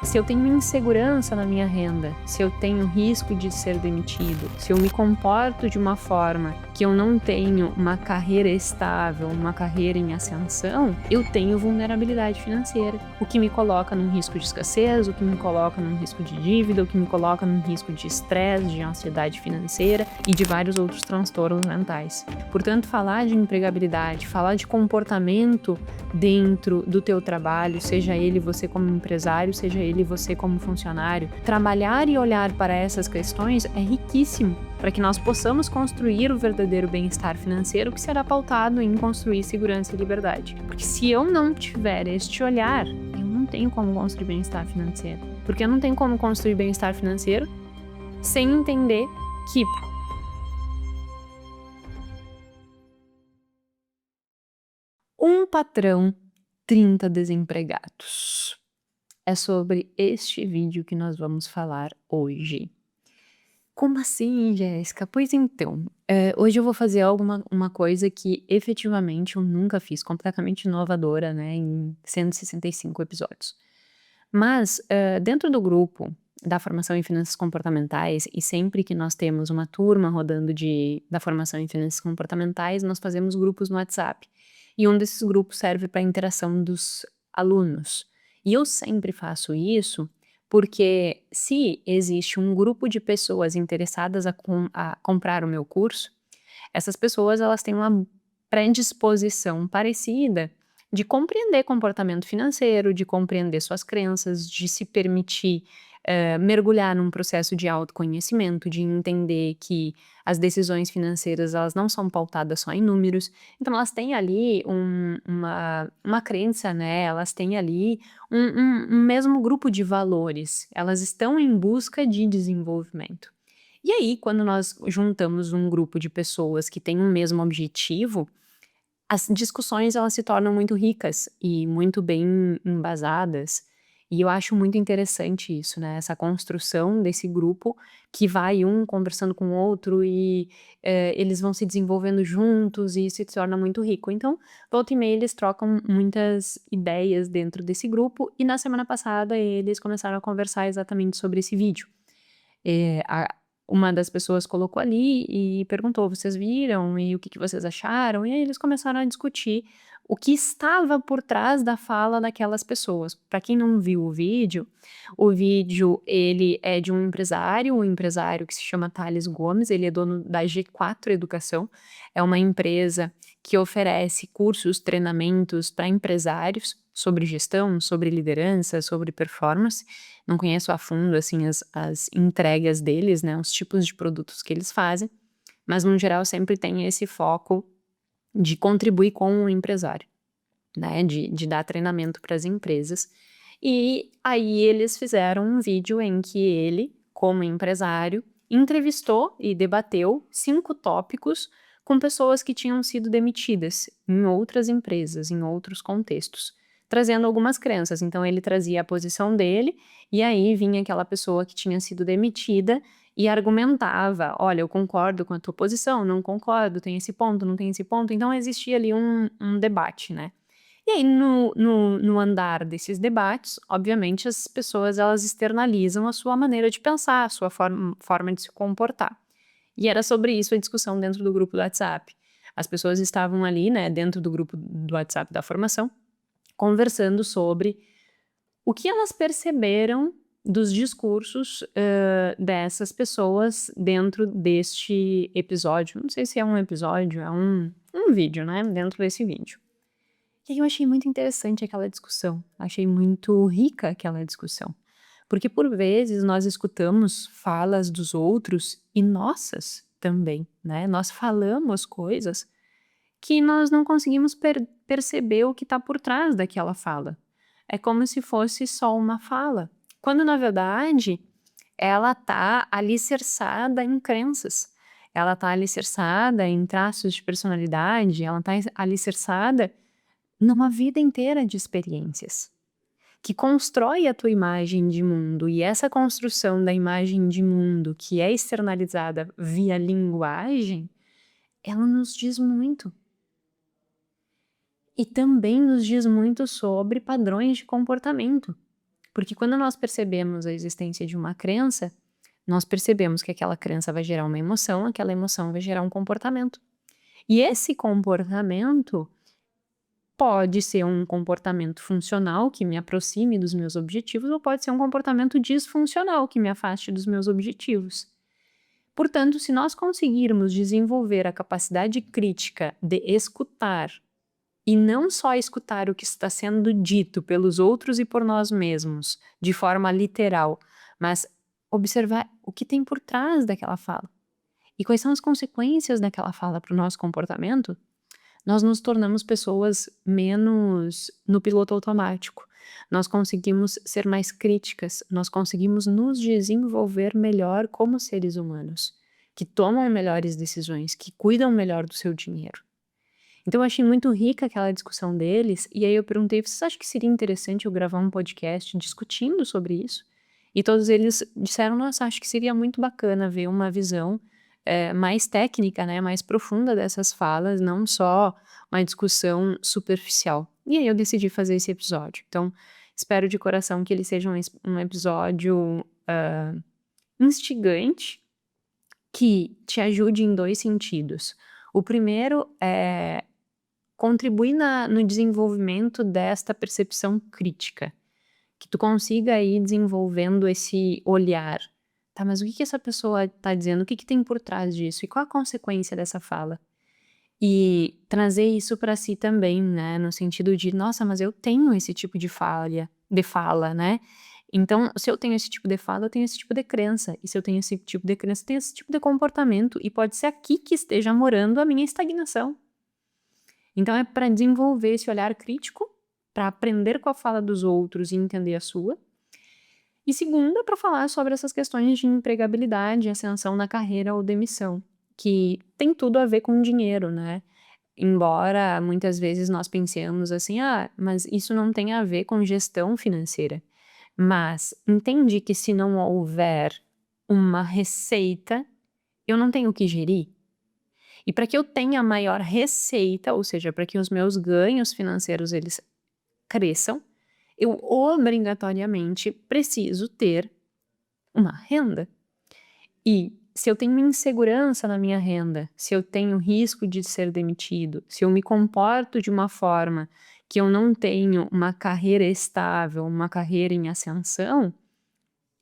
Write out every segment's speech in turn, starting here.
Se eu tenho insegurança na minha renda, se eu tenho risco de ser demitido, se eu me comporto de uma forma que eu não tenho uma carreira estável, uma carreira em ascensão, eu tenho vulnerabilidade financeira, o que me coloca num risco de escassez, o que me coloca num risco de dívida, o que me coloca num risco de estresse, de ansiedade financeira e de vários outros transtornos mentais. Portanto, falar de empregabilidade, falar de comportamento dentro do teu trabalho, seja ele você como empresário, seja ele você como funcionário, trabalhar e olhar para essas questões é riquíssimo para que nós possamos construir o verdadeiro bem-estar financeiro que será pautado em construir segurança e liberdade. Porque se eu não tiver este olhar, eu não tenho como construir bem-estar financeiro. Porque eu não tenho como construir bem-estar financeiro sem entender que um patrão, 30 desempregados. É sobre este vídeo que nós vamos falar hoje. Como assim, Jéssica? Pois então, hoje eu vou fazer uma coisa que efetivamente eu nunca fiz, completamente inovadora, né, em 165 episódios. Mas, dentro do grupo da formação em finanças comportamentais, e sempre que nós temos uma turma rodando da formação em finanças comportamentais, nós fazemos grupos no WhatsApp. E um desses grupos serve para a interação dos alunos. E eu sempre faço isso porque se existe um grupo de pessoas interessadas a comprar o meu curso, essas pessoas elas têm uma predisposição parecida de compreender comportamento financeiro, de compreender suas crenças, de se permitir, mergulhar num processo de autoconhecimento, de entender que as decisões financeiras elas não são pautadas só em números. Então elas têm ali uma crença, né, elas têm ali um mesmo grupo de valores, elas estão em busca de desenvolvimento. E aí, quando nós juntamos um grupo de pessoas que tem um mesmo objetivo, as discussões elas se tornam muito ricas e muito bem embasadas. E eu acho muito interessante isso, né, essa construção desse grupo que vai um conversando com o outro e, eles vão se desenvolvendo juntos e isso se torna muito rico. Então, volta e meia eles trocam muitas ideias dentro desse grupo e na semana passada eles começaram a conversar exatamente sobre esse vídeo. Uma das pessoas colocou ali e perguntou: "Vocês viram? E o que que vocês acharam?" E aí eles começaram a discutir o que estava por trás da fala daquelas pessoas. Para quem não viu o vídeo ele é de um empresário que se chama Thales Gomes, ele é dono da G4 Educação, é uma empresa que oferece cursos, treinamentos para empresários sobre gestão, sobre liderança, sobre performance. Não conheço a fundo, assim, as entregas deles, né, os tipos de produtos que eles fazem, mas no geral sempre tem esse foco de contribuir com o empresário, né, de dar treinamento para as empresas. E aí eles fizeram um vídeo em que ele, como empresário, entrevistou e debateu 5 tópicos com pessoas que tinham sido demitidas em outras empresas, em outros contextos, trazendo algumas crenças. Então ele trazia a posição dele, e aí vinha aquela pessoa que tinha sido demitida e argumentava: "Olha, eu concordo com a tua posição, não concordo, tem esse ponto, não tem esse ponto". Então existia ali um debate, né. E aí no andar desses debates, obviamente as pessoas elas externalizam a sua maneira de pensar, a sua forma de se comportar. E era sobre isso a discussão dentro do grupo do WhatsApp. As pessoas estavam ali, né, dentro do grupo do WhatsApp da formação, conversando sobre o que elas perceberam dos discursos, dessas pessoas dentro deste episódio. Não sei se é um episódio, é um vídeo, né, dentro desse vídeo. E aí eu achei muito interessante aquela discussão, achei muito rica aquela discussão, porque por vezes nós escutamos falas dos outros e nossas também, né, nós falamos coisas que nós não conseguimos perceber o que está por trás daquela fala. É como se fosse só uma fala, quando na verdade ela está alicerçada em crenças, ela está alicerçada em traços de personalidade, ela está alicerçada numa vida inteira de experiências, que constrói a tua imagem de mundo, e essa construção da imagem de mundo que é externalizada via linguagem, ela nos diz muito. E também nos diz muito sobre padrões de comportamento. Porque quando nós percebemos a existência de uma crença, nós percebemos que aquela crença vai gerar uma emoção, aquela emoção vai gerar um comportamento. E esse comportamento pode ser um comportamento funcional que me aproxime dos meus objetivos, ou pode ser um comportamento disfuncional que me afaste dos meus objetivos. Portanto, se nós conseguirmos desenvolver a capacidade crítica de escutar, e não só escutar o que está sendo dito pelos outros e por nós mesmos, de forma literal, mas observar o que tem por trás daquela fala. E quais são as consequências daquela fala para o nosso comportamento, nós nos tornamos pessoas menos no piloto automático. Nós conseguimos ser mais críticas, nós conseguimos nos desenvolver melhor como seres humanos, que tomam melhores decisões, que cuidam melhor do seu dinheiro. Então eu achei muito rica aquela discussão deles, e aí eu perguntei, vocês acham que seria interessante eu gravar um podcast discutindo sobre isso? E todos eles disseram, nossa, acho que seria muito bacana ver uma visão mais técnica, né, mais profunda dessas falas, não só uma discussão superficial. E aí eu decidi fazer esse episódio. Então, espero de coração que ele seja um episódio instigante, que te ajude em 2 sentidos. O primeiro é contribuir no desenvolvimento desta percepção crítica, que tu consiga ir desenvolvendo esse olhar. Tá, mas o que essa pessoa tá dizendo? O que tem por trás disso? E qual a consequência dessa fala? E trazer isso para si também, né? No sentido de, nossa, mas eu tenho esse tipo de fala, né? Então, se eu tenho esse tipo de fala, eu tenho esse tipo de crença. E se eu tenho esse tipo de crença, eu tenho esse tipo de comportamento. E pode ser aqui que esteja morando a minha estagnação. Então, é para desenvolver esse olhar crítico, para aprender com a fala dos outros e entender a sua. E segunda, para falar sobre essas questões de empregabilidade, ascensão na carreira ou demissão, que tem tudo a ver com dinheiro, né? Embora muitas vezes nós pensemos assim, mas isso não tem a ver com gestão financeira. Mas entende que se não houver uma receita, eu não tenho o que gerir. E para que eu tenha maior receita, ou seja, para que os meus ganhos financeiros eles cresçam, eu obrigatoriamente preciso ter uma renda. E se eu tenho insegurança na minha renda, se eu tenho risco de ser demitido, se eu me comporto de uma forma que eu não tenho uma carreira estável, uma carreira em ascensão,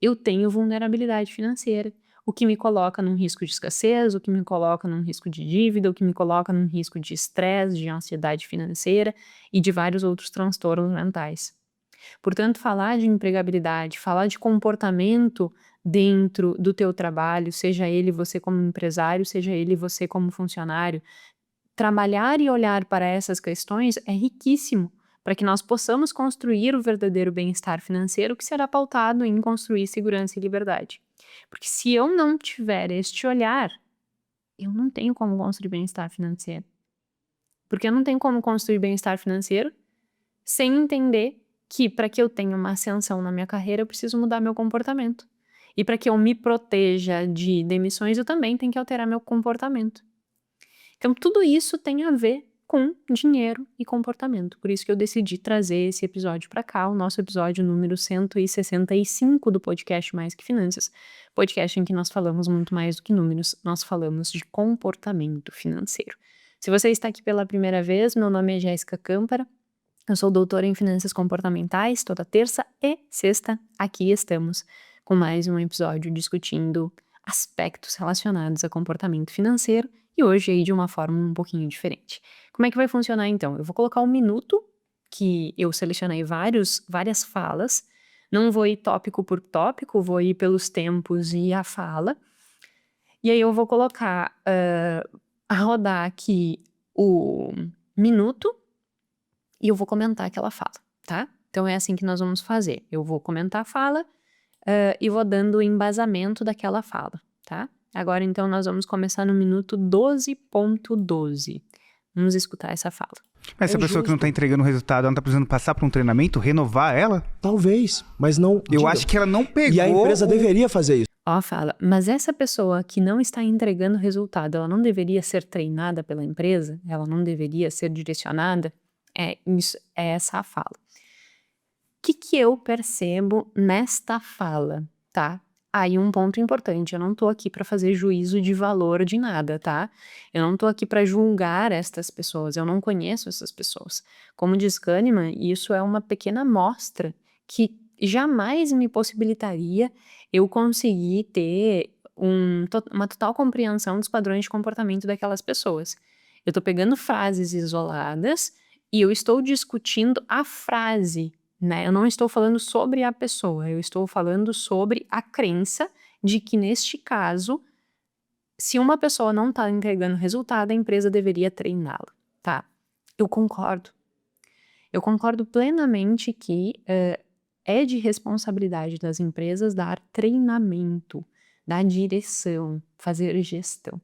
eu tenho vulnerabilidade financeira, o que me coloca num risco de escassez, o que me coloca num risco de dívida, o que me coloca num risco de estresse, de ansiedade financeira e de vários outros transtornos mentais. Portanto, falar de empregabilidade, falar de comportamento dentro do teu trabalho, seja ele você como empresário, seja ele você como funcionário, trabalhar e olhar para essas questões é riquíssimo para que nós possamos construir o verdadeiro bem-estar financeiro que será pautado em construir segurança e liberdade. Porque se eu não tiver este olhar, eu não tenho como construir bem-estar financeiro. Porque eu não tenho como construir bem-estar financeiro sem entender que para que eu tenha uma ascensão na minha carreira, eu preciso mudar meu comportamento. E para que eu me proteja de demissões, eu também tenho que alterar meu comportamento. Então, tudo isso tem a ver com dinheiro e comportamento. Por isso que eu decidi trazer esse episódio para cá, o nosso episódio número 165 do podcast Mais Que Finanças. Podcast em que nós falamos muito mais do que números, nós falamos de comportamento financeiro. Se você está aqui pela primeira vez, meu nome é Jéssica Câmpara. Eu sou doutora em Finanças Comportamentais, toda terça e sexta aqui estamos com mais um episódio discutindo aspectos relacionados a comportamento financeiro e hoje aí de uma forma um pouquinho diferente. Como é que vai funcionar então? Eu vou colocar um minuto que eu selecionei várias falas, não vou ir tópico por tópico, vou ir pelos tempos e a fala, e aí eu vou colocar a rodar aqui o minuto e eu vou comentar aquela fala, tá? Então é assim que nós vamos fazer. Eu vou comentar a fala e vou dando o embasamento daquela fala, tá? Agora então nós vamos começar no minuto 12.12. Vamos escutar essa fala. Mas essa pessoa que não tá entregando o resultado, ela não tá precisando passar por um treinamento, renovar ela? Talvez, mas não... Eu acho que ela não pegou... E a empresa deveria fazer isso. Ó, fala, mas essa pessoa que não está entregando resultado, ela não deveria ser treinada pela empresa? Ela não deveria ser direcionada? É essa a fala. Que eu percebo nesta fala, tá? Aí um ponto importante, eu não tô aqui pra fazer juízo de valor de nada, tá? Eu não tô aqui pra julgar estas pessoas, eu não conheço essas pessoas. Como diz Kahneman, isso é uma pequena amostra que jamais me possibilitaria eu conseguir ter uma total compreensão dos padrões de comportamento daquelas pessoas. Eu tô pegando frases isoladas e eu estou discutindo a frase, né? Eu não estou falando sobre a pessoa, eu estou falando sobre a crença de que, neste caso, se uma pessoa não está entregando resultado, a empresa deveria treiná-la, tá? Eu concordo. Eu concordo plenamente que é de responsabilidade das empresas dar treinamento, dar direção, fazer gestão.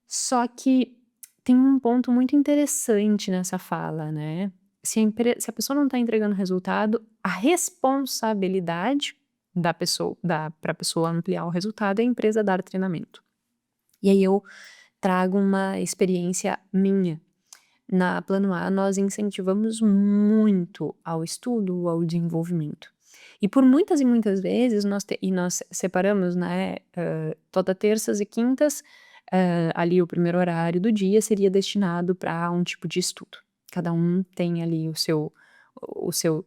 Só que tem um ponto muito interessante nessa fala, né? Se a pessoa não está entregando resultado, a responsabilidade da pessoa, para a pessoa ampliar o resultado, é a empresa dar treinamento. E aí eu trago uma experiência minha. Na Plano A, nós incentivamos muito ao estudo, ao desenvolvimento. E por muitas e muitas vezes nós separamos, né, toda terças e quintas, ali o primeiro horário do dia seria destinado para um tipo de estudo. Cada um tem ali o seu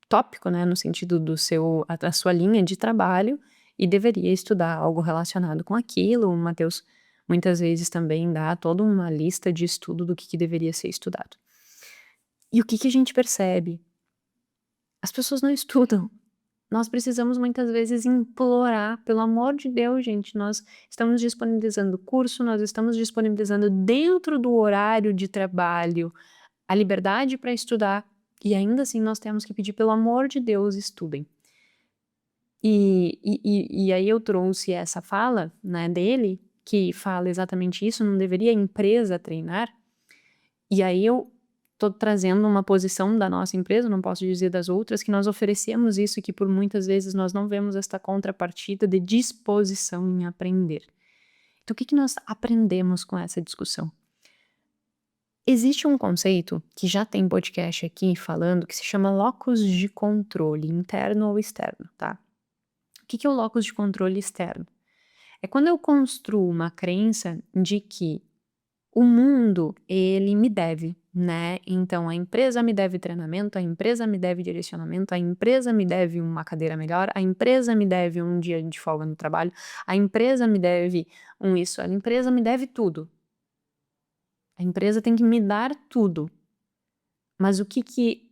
tópico, né, no sentido da sua linha de trabalho, e deveria estudar algo relacionado com aquilo. O Mateus muitas vezes também dá toda uma lista de estudo do que deveria ser estudado. E o que a gente percebe? As pessoas não estudam. Nós precisamos muitas vezes implorar, pelo amor de Deus, gente, nós estamos disponibilizando curso, nós estamos disponibilizando dentro do horário de trabalho a liberdade para estudar, e ainda assim nós temos que pedir, pelo amor de Deus, estudem. E aí eu trouxe essa fala, né, dele, que fala exatamente isso, não deveria a empresa treinar? E aí eu tô trazendo uma posição da nossa empresa, não posso dizer das outras, que nós oferecemos isso e que por muitas vezes nós não vemos esta contrapartida de disposição em aprender. Então o que nós aprendemos com essa discussão? Existe um conceito que já tem podcast aqui falando, que se chama locus de controle, interno ou externo, tá? O que é o locus de controle externo? É quando eu construo uma crença de que o mundo, ele me deve, né? Então a empresa me deve treinamento, a empresa me deve direcionamento, a empresa me deve uma cadeira melhor, a empresa me deve um dia de folga no trabalho, a empresa me deve a empresa me deve tudo. A empresa tem que me dar tudo. Mas o que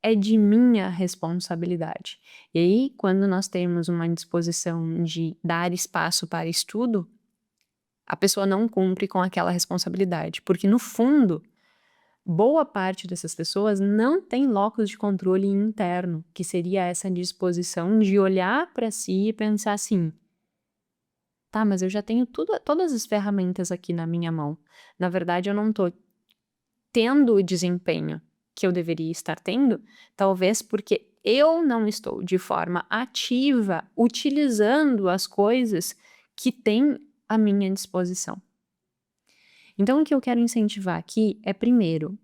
é de minha responsabilidade? E aí, quando nós temos uma disposição de dar espaço para estudo, a pessoa não cumpre com aquela responsabilidade, porque no fundo, boa parte dessas pessoas não tem locus de controle interno, que seria essa disposição de olhar para si e pensar assim: tá, mas eu já tenho todas as ferramentas aqui na minha mão. Na verdade, eu não tô tendo o desempenho que eu deveria estar tendo, talvez porque eu não estou de forma ativa utilizando as coisas que têm à minha disposição. Então, o que eu quero incentivar aqui é, primeiro,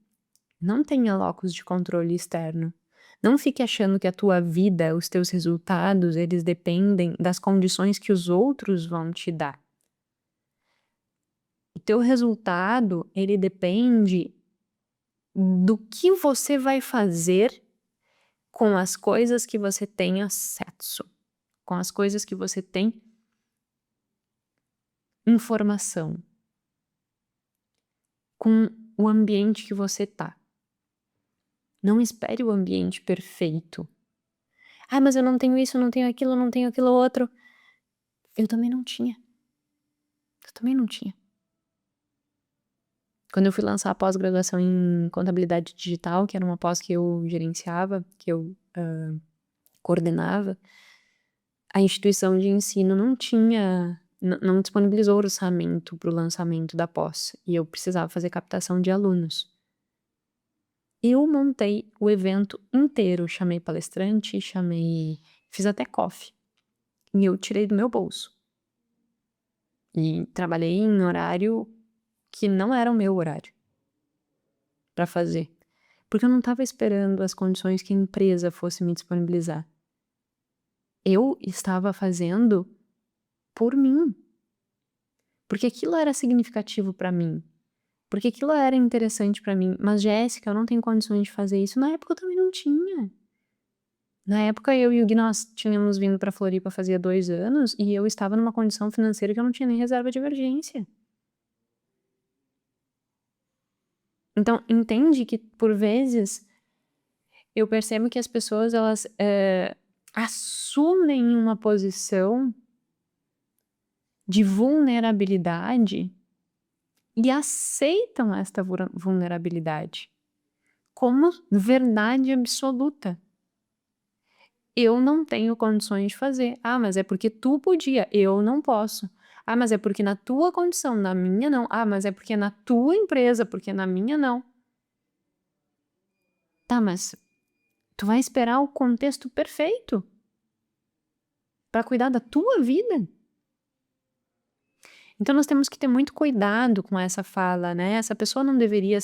não tenha locus de controle externo. Não fique achando que a tua vida, os teus resultados, eles dependem das condições que os outros vão te dar. O teu resultado, ele depende do que você vai fazer com as coisas que você tem acesso, com as coisas que você tem informação, com o ambiente que você tá. Não espere o ambiente perfeito. Ah, mas eu não tenho isso, não tenho aquilo outro. Eu também não tinha. Quando eu fui lançar a pós-graduação em contabilidade digital, que era uma pós que eu gerenciava, que eu coordenava, a instituição de ensino não disponibilizou orçamento para o lançamento da pós, e eu precisava fazer captação de alunos. Eu montei o evento inteiro, chamei palestrante, fiz até coffee, e eu tirei do meu bolso. E trabalhei em horário que não era o meu horário para fazer. Porque eu não estava esperando as condições que a empresa fosse me disponibilizar. Eu estava fazendo por mim. Porque aquilo era significativo para mim. Porque aquilo era interessante para mim. Mas, Jéssica, eu não tenho condições de fazer isso. Na época eu também não tinha. Na época eu e o Gui, nós tínhamos vindo para Floripa fazia 2 anos e eu estava numa condição financeira que eu não tinha nem reserva de emergência. Então, entende que, por vezes, eu percebo que as pessoas, elas assumem uma posição de vulnerabilidade e aceitam esta vulnerabilidade como verdade absoluta. Eu não tenho condições de fazer. Ah, mas é porque tu podia, eu não posso. Ah, mas é porque na tua condição, na minha não. Ah, mas é porque na tua empresa, porque na minha não. Tá, mas tu vai esperar o contexto perfeito para cuidar da tua vida? Então nós temos que ter muito cuidado com essa fala, né? Essa pessoa não deveria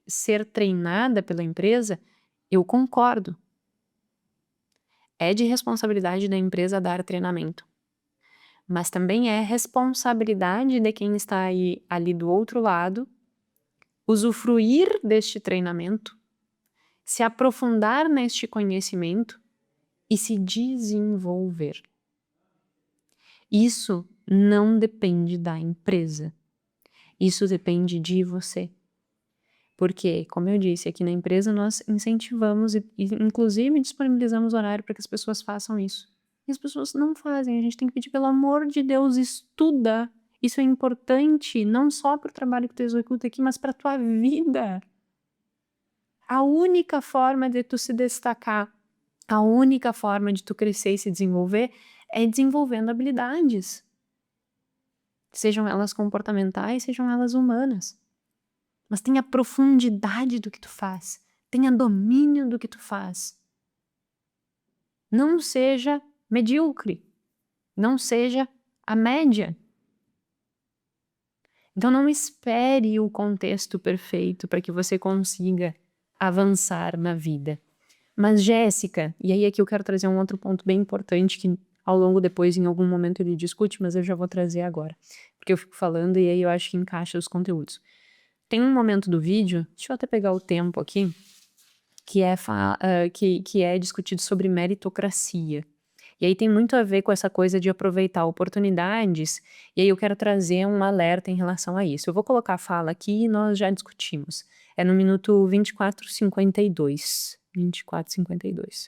ser treinada pela empresa? Eu concordo. É de responsabilidade da empresa dar treinamento. Mas também é responsabilidade de quem está ali do outro lado usufruir deste treinamento, se aprofundar neste conhecimento e se desenvolver. Isso não depende da empresa. Isso depende de você. Porque, como eu disse, aqui na empresa nós incentivamos e inclusive disponibilizamos horário para que as pessoas façam isso. E as pessoas não fazem. A gente tem que pedir, pelo amor de Deus, estuda. Isso é importante, não só para o trabalho que tu executa aqui, mas para a tua vida. A única forma de tu se destacar, a única forma de tu crescer e se desenvolver é desenvolvendo habilidades. Sejam elas comportamentais, sejam elas humanas. Mas tenha profundidade do que tu faz. Tenha domínio do que tu faz. Não seja medíocre. Não seja a média. Então não espere o contexto perfeito para que você consiga avançar na vida. Mas, Jéssica, e aí aqui eu quero trazer um outro ponto bem importante que ao longo depois, em algum momento ele discute, mas eu já vou trazer agora. Porque eu fico falando e aí eu acho que encaixa os conteúdos. Tem um momento do vídeo, deixa eu até pegar o tempo aqui, que é discutido sobre meritocracia. E aí tem muito a ver com essa coisa de aproveitar oportunidades, e aí eu quero trazer um alerta em relação a isso. Eu vou colocar a fala aqui e nós já discutimos. É no minuto 24:52. 24:52.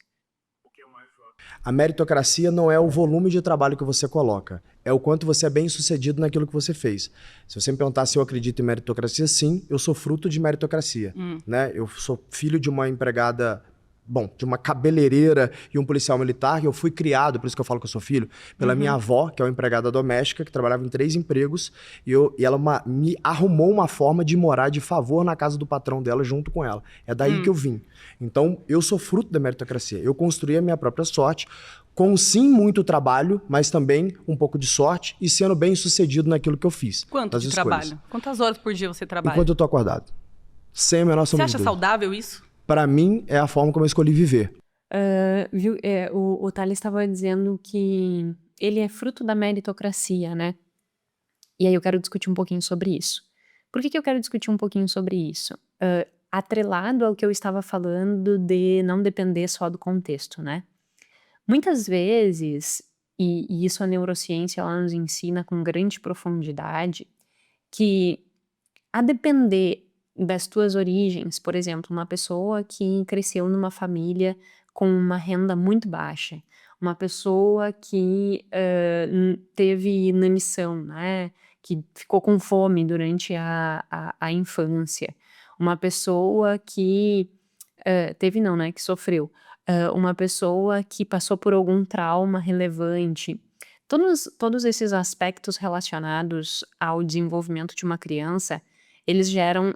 A meritocracia não é o volume de trabalho que você coloca, é o quanto você é bem sucedido naquilo que você fez. Se você me perguntar se eu acredito em meritocracia, sim, eu sou fruto de meritocracia. Né? Eu sou filho de uma empregada, de uma cabeleireira e um policial militar, e eu fui criado, por isso que eu falo que eu sou filho, pela minha avó, que é uma empregada doméstica, que trabalhava em 3 empregos, e ela me arrumou uma forma de morar de favor na casa do patrão dela junto com ela. É daí que eu vim. Então, eu sou fruto da meritocracia. Eu construí a minha própria sorte, com sim muito trabalho, mas também um pouco de sorte e sendo bem sucedido naquilo que eu fiz. Quanto de trabalho? Quantas horas por dia você trabalha? Enquanto eu tô acordado. Sem a menor sombra de Você acha dúvida. saudável isso? Para mim, é a forma como eu escolhi viver. O Thales estava dizendo que ele é fruto da meritocracia, né? E aí eu quero discutir um pouquinho sobre isso. Por que eu quero discutir um pouquinho sobre isso? Atrelado ao que eu estava falando de não depender só do contexto, né? Muitas vezes, e isso a neurociência ela nos ensina com grande profundidade, que a depender das tuas origens, por exemplo, uma pessoa que cresceu numa família com uma renda muito baixa, uma pessoa que teve inanição, né, que ficou com fome durante a infância, uma pessoa que que sofreu, uma pessoa que passou por algum trauma relevante. Todos esses aspectos relacionados ao desenvolvimento de uma criança, eles geram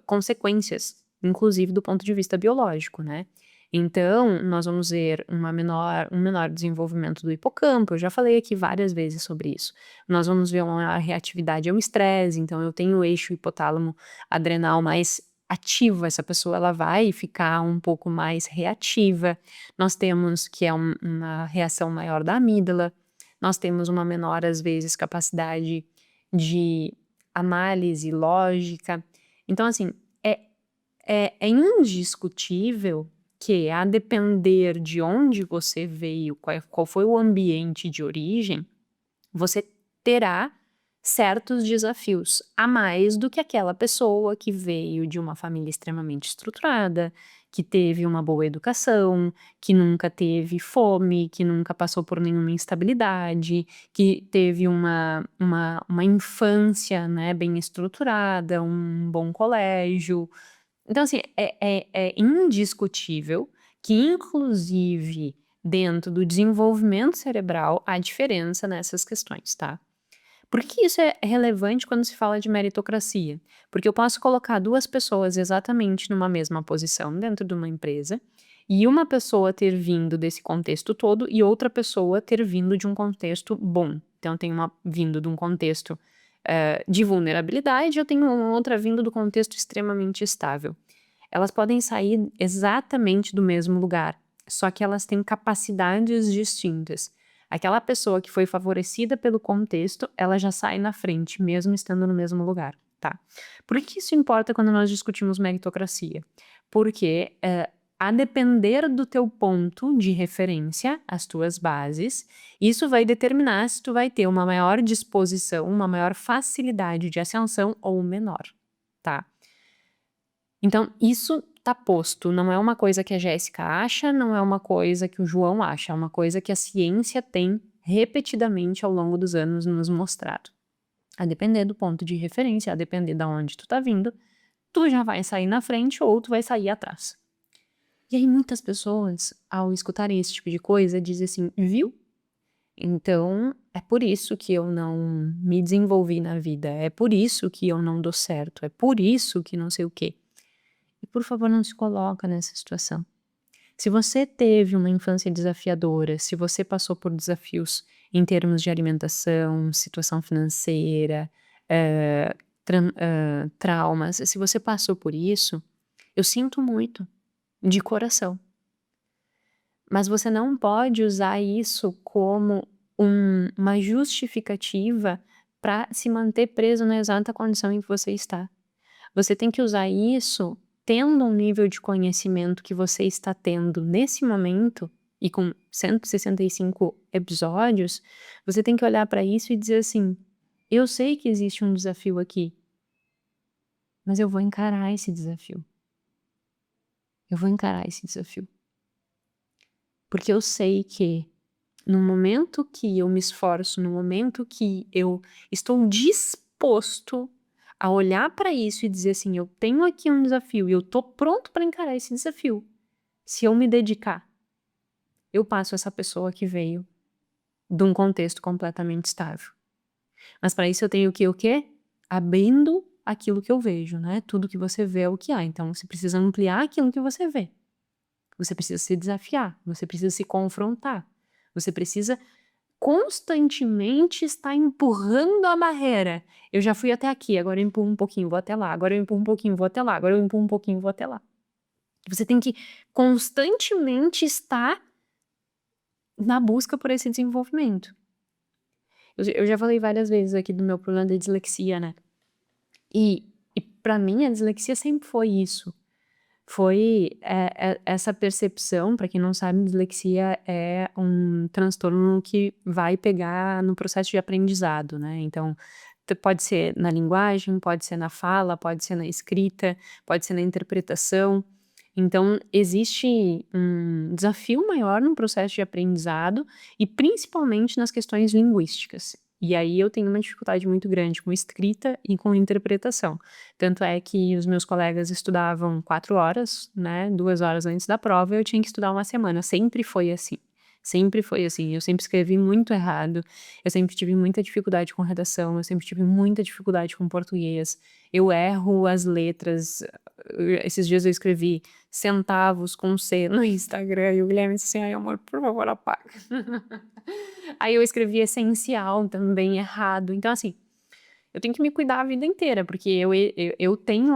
consequências, inclusive do ponto de vista biológico, né? Então, nós vamos ver um menor desenvolvimento do hipocampo, eu já falei aqui várias vezes sobre isso. Nós vamos ver uma reatividade ao estresse, então eu tenho o eixo hipotálamo adrenal mais ativo, essa pessoa ela vai ficar um pouco mais reativa. Nós temos que é uma reação maior da amígdala, nós temos uma menor, às vezes, capacidade de análise lógica. Então, assim, é indiscutível que, a depender de onde você veio, qual foi o ambiente de origem, você terá certos desafios a mais do que aquela pessoa que veio de uma família extremamente estruturada, que teve uma boa educação, que nunca teve fome, que nunca passou por nenhuma instabilidade, que teve uma infância, né, bem estruturada, um bom colégio. Então, assim, é indiscutível que, inclusive, dentro do desenvolvimento cerebral, há diferença nessas questões, tá? Por que isso é relevante quando se fala de meritocracia? Porque eu posso colocar duas pessoas exatamente numa mesma posição dentro de uma empresa, e uma pessoa ter vindo desse contexto todo e outra pessoa ter vindo de um contexto bom. Então, tem uma vindo de um contexto de vulnerabilidade, eu tenho uma outra vindo do contexto extremamente estável. Elas podem sair exatamente do mesmo lugar, só que elas têm capacidades distintas. Aquela pessoa que foi favorecida pelo contexto, ela já sai na frente, mesmo estando no mesmo lugar, tá? Por que isso importa quando nós discutimos meritocracia? Porque, a depender do teu ponto de referência, as tuas bases, isso vai determinar se tu vai ter uma maior disposição, uma maior facilidade de ascensão ou menor, tá? Então, isso tá posto, não é uma coisa que a Jéssica acha, não é uma coisa que o João acha, é uma coisa que a ciência tem repetidamente ao longo dos anos nos mostrado. A depender do ponto de referência, a depender de onde tu tá vindo, tu já vai sair na frente ou tu vai sair atrás. E aí muitas pessoas, ao escutarem esse tipo de coisa, dizem assim, viu? Então, é por isso que eu não me desenvolvi na vida, é por isso que eu não dou certo, é por isso que não sei o quê. E por favor, não se coloca nessa situação. Se você teve uma infância desafiadora, se você passou por desafios em termos de alimentação, situação financeira, traumas, se você passou por isso, eu sinto muito, de coração. Mas você não pode usar isso como uma justificativa para se manter preso na exata condição em que você está. Você tem que usar isso tendo um nível de conhecimento que você está tendo nesse momento, e com 165 episódios, você tem que olhar para isso e dizer assim, eu sei que existe um desafio aqui, mas eu vou encarar esse desafio. Eu vou encarar esse desafio. Porque eu sei que no momento que eu me esforço, no momento que eu estou disposto a olhar para isso e dizer assim, eu tenho aqui um desafio e eu tô pronto para encarar esse desafio. Se eu me dedicar, eu passo essa pessoa que veio de um contexto completamente estável. Mas para isso eu tenho que o quê? Abrindo aquilo que eu vejo, né? Tudo que você vê é o que há. Então você precisa ampliar aquilo que você vê. Você precisa se desafiar, você precisa se confrontar, você precisa constantemente estar empurrando a barreira. Eu já fui até aqui, agora eu empurro um pouquinho, vou até lá, agora eu empurro um pouquinho, vou até lá, agora eu empurro um pouquinho, vou até lá. Você tem que constantemente estar na busca por esse desenvolvimento. Eu já falei várias vezes aqui do meu problema da dislexia, né? E para mim a dislexia sempre foi isso. Foi essa percepção, para quem não sabe, dislexia é um transtorno que vai pegar no processo de aprendizado, né? Então, pode ser na linguagem, pode ser na fala, pode ser na escrita, pode ser na interpretação. Então, existe um desafio maior no processo de aprendizado e principalmente nas questões linguísticas. E aí eu tenho uma dificuldade muito grande com escrita e com interpretação. Tanto é que os meus colegas estudavam 4 horas, né, 2 horas antes da prova, eu tinha que estudar uma semana. Sempre foi assim. Sempre foi assim. Eu sempre escrevi muito errado, eu sempre tive muita dificuldade com redação, eu sempre tive muita dificuldade com português. Eu erro as letras. Esses dias eu escrevi centavos com C no Instagram e o Guilherme disse assim, ai amor, por favor, apaga. Aí eu escrevi essencial também errado. Então assim, eu tenho que me cuidar a vida inteira, porque eu tenho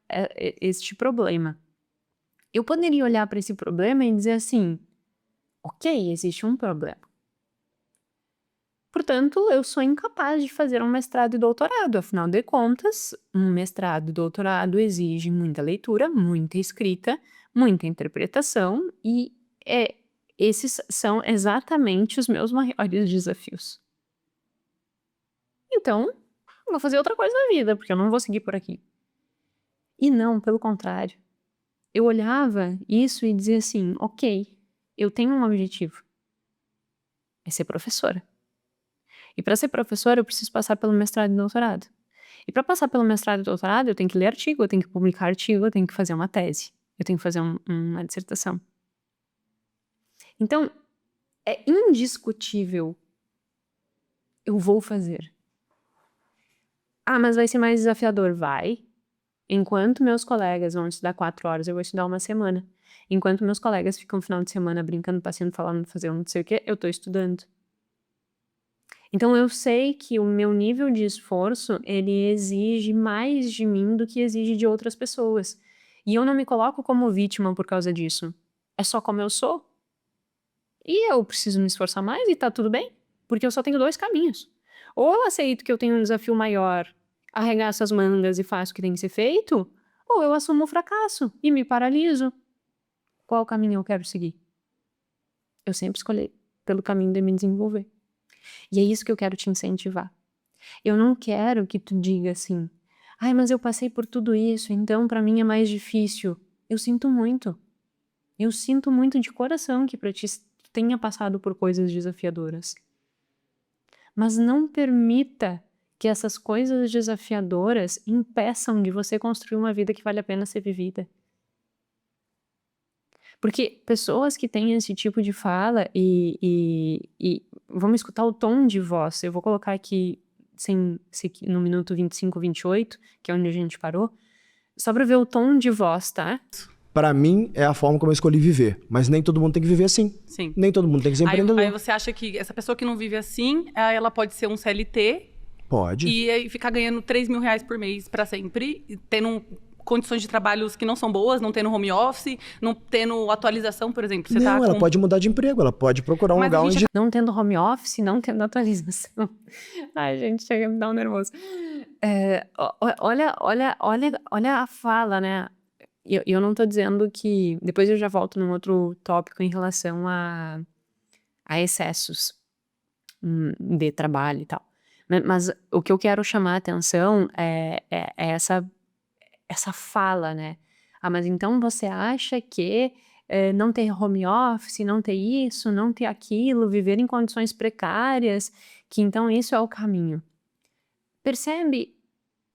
este problema. Eu poderia olhar para esse problema e dizer assim, ok, existe um problema. Portanto, eu sou incapaz de fazer um mestrado e doutorado. Afinal de contas, um mestrado e doutorado exige muita leitura, muita escrita, muita interpretação e esses são exatamente os meus maiores desafios. Então, eu vou fazer outra coisa na vida, porque eu não vou seguir por aqui. E não, pelo contrário. Eu olhava isso e dizia assim, ok, eu tenho um objetivo. É ser professora. E para ser professora, eu preciso passar pelo mestrado e doutorado. E para passar pelo mestrado e doutorado, eu tenho que ler artigo, eu tenho que publicar artigo, eu tenho que fazer uma tese, eu tenho que fazer uma dissertação. Então, é indiscutível. Eu vou fazer. Ah, mas vai ser mais desafiador. Vai. Enquanto meus colegas vão estudar 4 horas, eu vou estudar 1 semana. Enquanto meus colegas ficam no final de semana brincando, passeando, falando, fazendo não sei o quê, eu tô estudando. Então eu sei que o meu nível de esforço, ele exige mais de mim do que exige de outras pessoas. E eu não me coloco como vítima por causa disso. É só como eu sou. E eu preciso me esforçar mais e tá tudo bem. Porque eu só tenho 2 caminhos. Ou eu aceito que eu tenho um desafio maior, arregaço as mangas e faço o que tem que ser feito, ou eu assumo o fracasso e me paraliso. Qual caminho eu quero seguir? Eu sempre escolhi pelo caminho de me desenvolver. E é isso que eu quero te incentivar. Eu não quero que tu diga assim, ai, mas eu passei por tudo isso, então pra mim é mais difícil. Eu sinto muito. Eu sinto muito de coração que pra ti tenha passado por coisas desafiadoras. Mas não permita que essas coisas desafiadoras impeçam de você construir uma vida que vale a pena ser vivida. Porque pessoas que têm esse tipo de fala e vamos escutar o tom de voz, eu vou colocar aqui no minuto 25, 28, que é onde a gente parou, só pra ver o tom de voz, tá? Pra mim, é a forma como eu escolhi viver. Mas nem todo mundo tem que viver assim. Sim. Nem todo mundo tem que ser empreendedor. Aí você acha que essa pessoa que não vive assim, ela pode ser um CLT Pode. e aí ficar ganhando 3 mil reais por mês pra sempre, tendo condições de trabalhos que não são boas, não tendo home office, não tendo atualização, por exemplo. Você Não, ela pode mudar de emprego, ela pode procurar um Mas a lugar gente onde... Não tendo home office, não tendo atualização. Ai, gente, chega a me dar um nervoso. Olha a fala, né? Eu não tô dizendo que... Depois eu já volto num outro tópico em relação a excessos de trabalho e tal. Mas o que eu quero chamar a atenção é essa fala, né? Ah, mas então você acha que não ter home office, não ter isso, não ter aquilo, viver em condições precárias, que então isso é o caminho. Percebe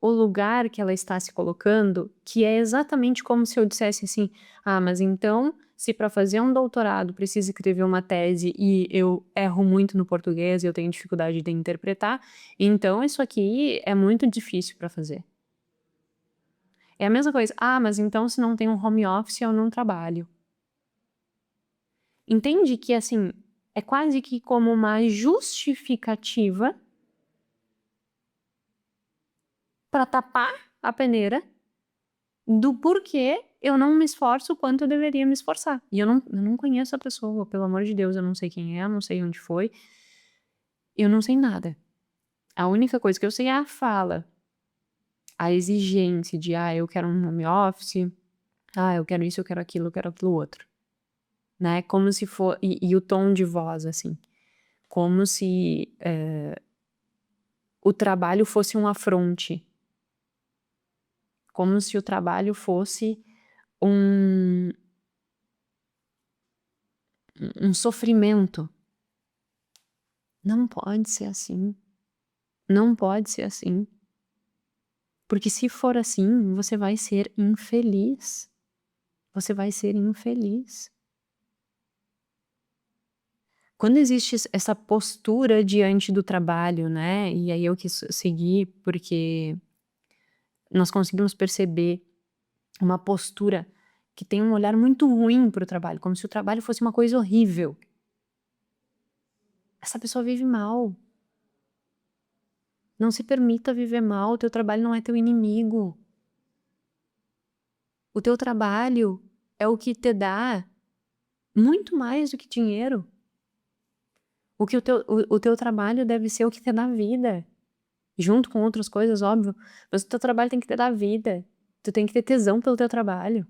o lugar que ela está se colocando, que é exatamente como se eu dissesse assim, ah, mas então, se para fazer um doutorado precisa escrever uma tese e eu erro muito no português e eu tenho dificuldade de interpretar, então isso aqui é muito difícil para fazer. É a mesma coisa, ah, mas então se não tem um home office eu não trabalho. Entende que assim, é quase que como uma justificativa para tapar a peneira do porquê eu não me esforço o quanto eu deveria me esforçar. E eu não conheço a pessoa, pelo amor de Deus, eu não sei quem é, eu não sei onde foi, eu não sei nada. A única coisa que eu sei é a fala, a exigência de, eu quero um home office, eu quero isso, eu quero aquilo outro. Né? Como se for, e o tom de voz, assim, como se o trabalho fosse um afronte. Como se o trabalho fosse um sofrimento. Não pode ser assim. Não pode ser assim. Porque se for assim, você vai ser infeliz. Você vai ser infeliz. Quando existe essa postura diante do trabalho, né? E aí eu quis seguir porque nós conseguimos perceber uma postura que tem um olhar muito ruim para o trabalho, como se o trabalho fosse uma coisa horrível. Essa pessoa vive mal. Não se permita viver mal, teu trabalho não é teu inimigo. O teu trabalho é o que te dá muito mais do que dinheiro. O teu trabalho deve ser o que te dá vida. Junto com outras coisas, óbvio. Mas o teu trabalho tem que te dar vida. Tu tem que ter tesão pelo teu trabalho.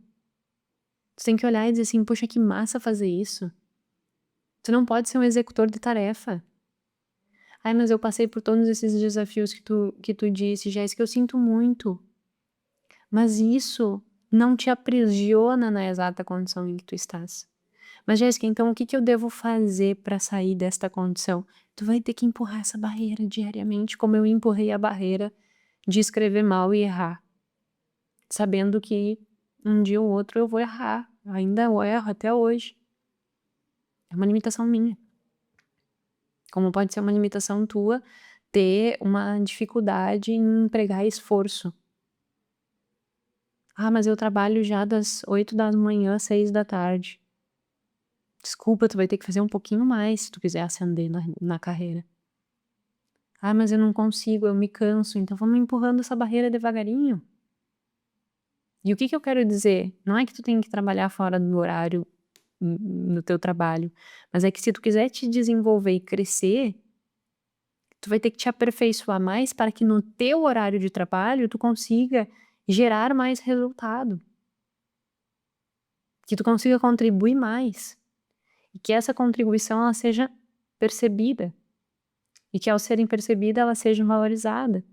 Tu tem que olhar e dizer assim, poxa, que massa fazer isso. Tu não pode ser um executor de tarefa. Ai, mas eu passei por todos esses desafios que tu disse, Jéssica, eu sinto muito. Mas isso não te aprisiona na exata condição em que tu estás. Mas, Jéssica, então o que eu devo fazer para sair desta condição? Tu vai ter que empurrar essa barreira diariamente, como eu empurrei a barreira de escrever mal e errar. Sabendo que um dia ou outro eu vou errar. Ainda eu erro até hoje. É uma limitação minha. Como pode ser uma limitação tua ter uma dificuldade em empregar esforço. Ah, mas eu trabalho já das 8 da manhã às 6 da tarde. Desculpa, tu vai ter que fazer um pouquinho mais se tu quiser ascender na carreira. Ah, mas eu não consigo, eu me canso, então vamos empurrando essa barreira devagarinho. E o que eu quero dizer? Não é que tu tem que trabalhar fora do horário no teu trabalho, mas é que se tu quiser te desenvolver e crescer, tu vai ter que te aperfeiçoar mais para que no teu horário de trabalho tu consiga gerar mais resultado. Que tu consiga contribuir mais. E que essa contribuição ela seja percebida. E que ao serem percebida ela seja valorizada.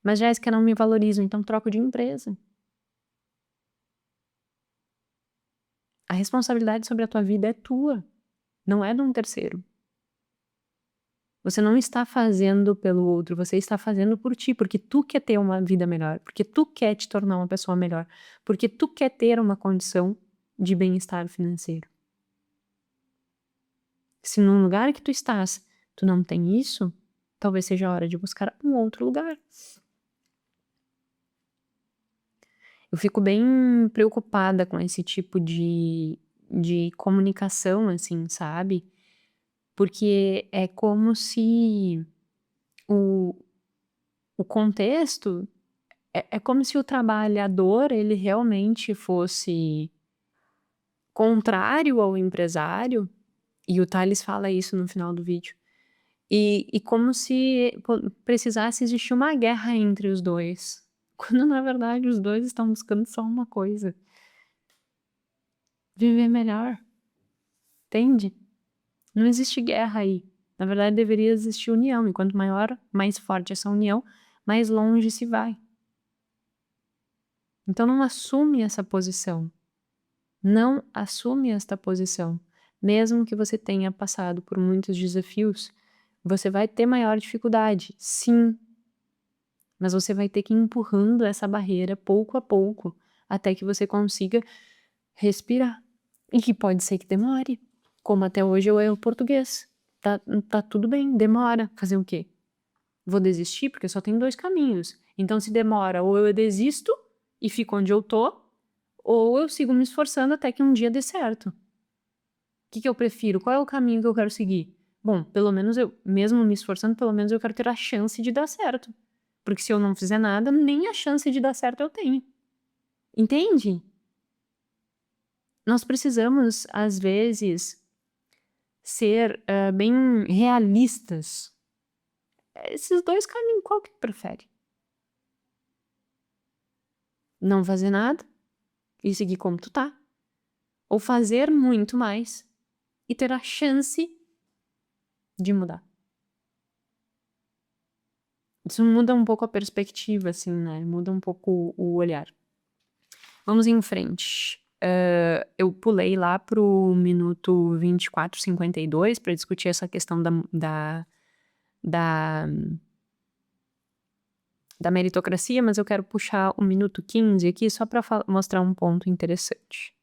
Mas Jéssica, não me valorizo, então troco de empresa. A responsabilidade sobre a tua vida é tua, não é de um terceiro. Você não está fazendo pelo outro, você está fazendo por ti, porque tu quer ter uma vida melhor, porque tu quer te tornar uma pessoa melhor, porque tu quer ter uma condição de bem-estar financeiro. Se num lugar que tu estás, tu não tem isso, talvez seja a hora de buscar um outro lugar. Eu fico bem preocupada com esse tipo de comunicação, assim, sabe? Porque é como se o contexto é como se o trabalhador ele realmente fosse contrário ao empresário, e o Thales fala isso no final do vídeo, e como se precisasse existir uma guerra entre os dois, quando na verdade os dois estão buscando só uma coisa: viver melhor, entende? Não existe guerra aí. Na verdade, deveria existir união. E quanto maior, mais forte essa união, mais longe se vai. Então não assume essa posição. Não assume esta posição. Mesmo que você tenha passado por muitos desafios, você vai ter maior dificuldade, sim. Mas você vai ter que ir empurrando essa barreira pouco a pouco, até que você consiga respirar. E que pode ser que demore. Como até hoje eu erro português. Tá tudo bem, demora. Fazer o quê? Vou desistir porque só tem 2 caminhos. Então se demora, ou eu desisto e fico onde eu tô, ou eu sigo me esforçando até que um dia dê certo. O que eu prefiro? Qual é o caminho que eu quero seguir? Bom, pelo menos eu, mesmo me esforçando, pelo menos eu quero ter a chance de dar certo. Porque se eu não fizer nada, nem a chance de dar certo eu tenho. Entende? Nós precisamos, às vezes, ser bem realistas. Esses 2 caminhos, qual que tu prefere? Não fazer nada e seguir como tu tá? Ou fazer muito mais e ter a chance de mudar? Isso muda um pouco a perspectiva, assim, né? Muda um pouco o olhar. Vamos em frente. Eu pulei lá pro minuto 24:52 para discutir essa questão da meritocracia, mas eu quero puxar o minuto 15 aqui só para mostrar um ponto interessante.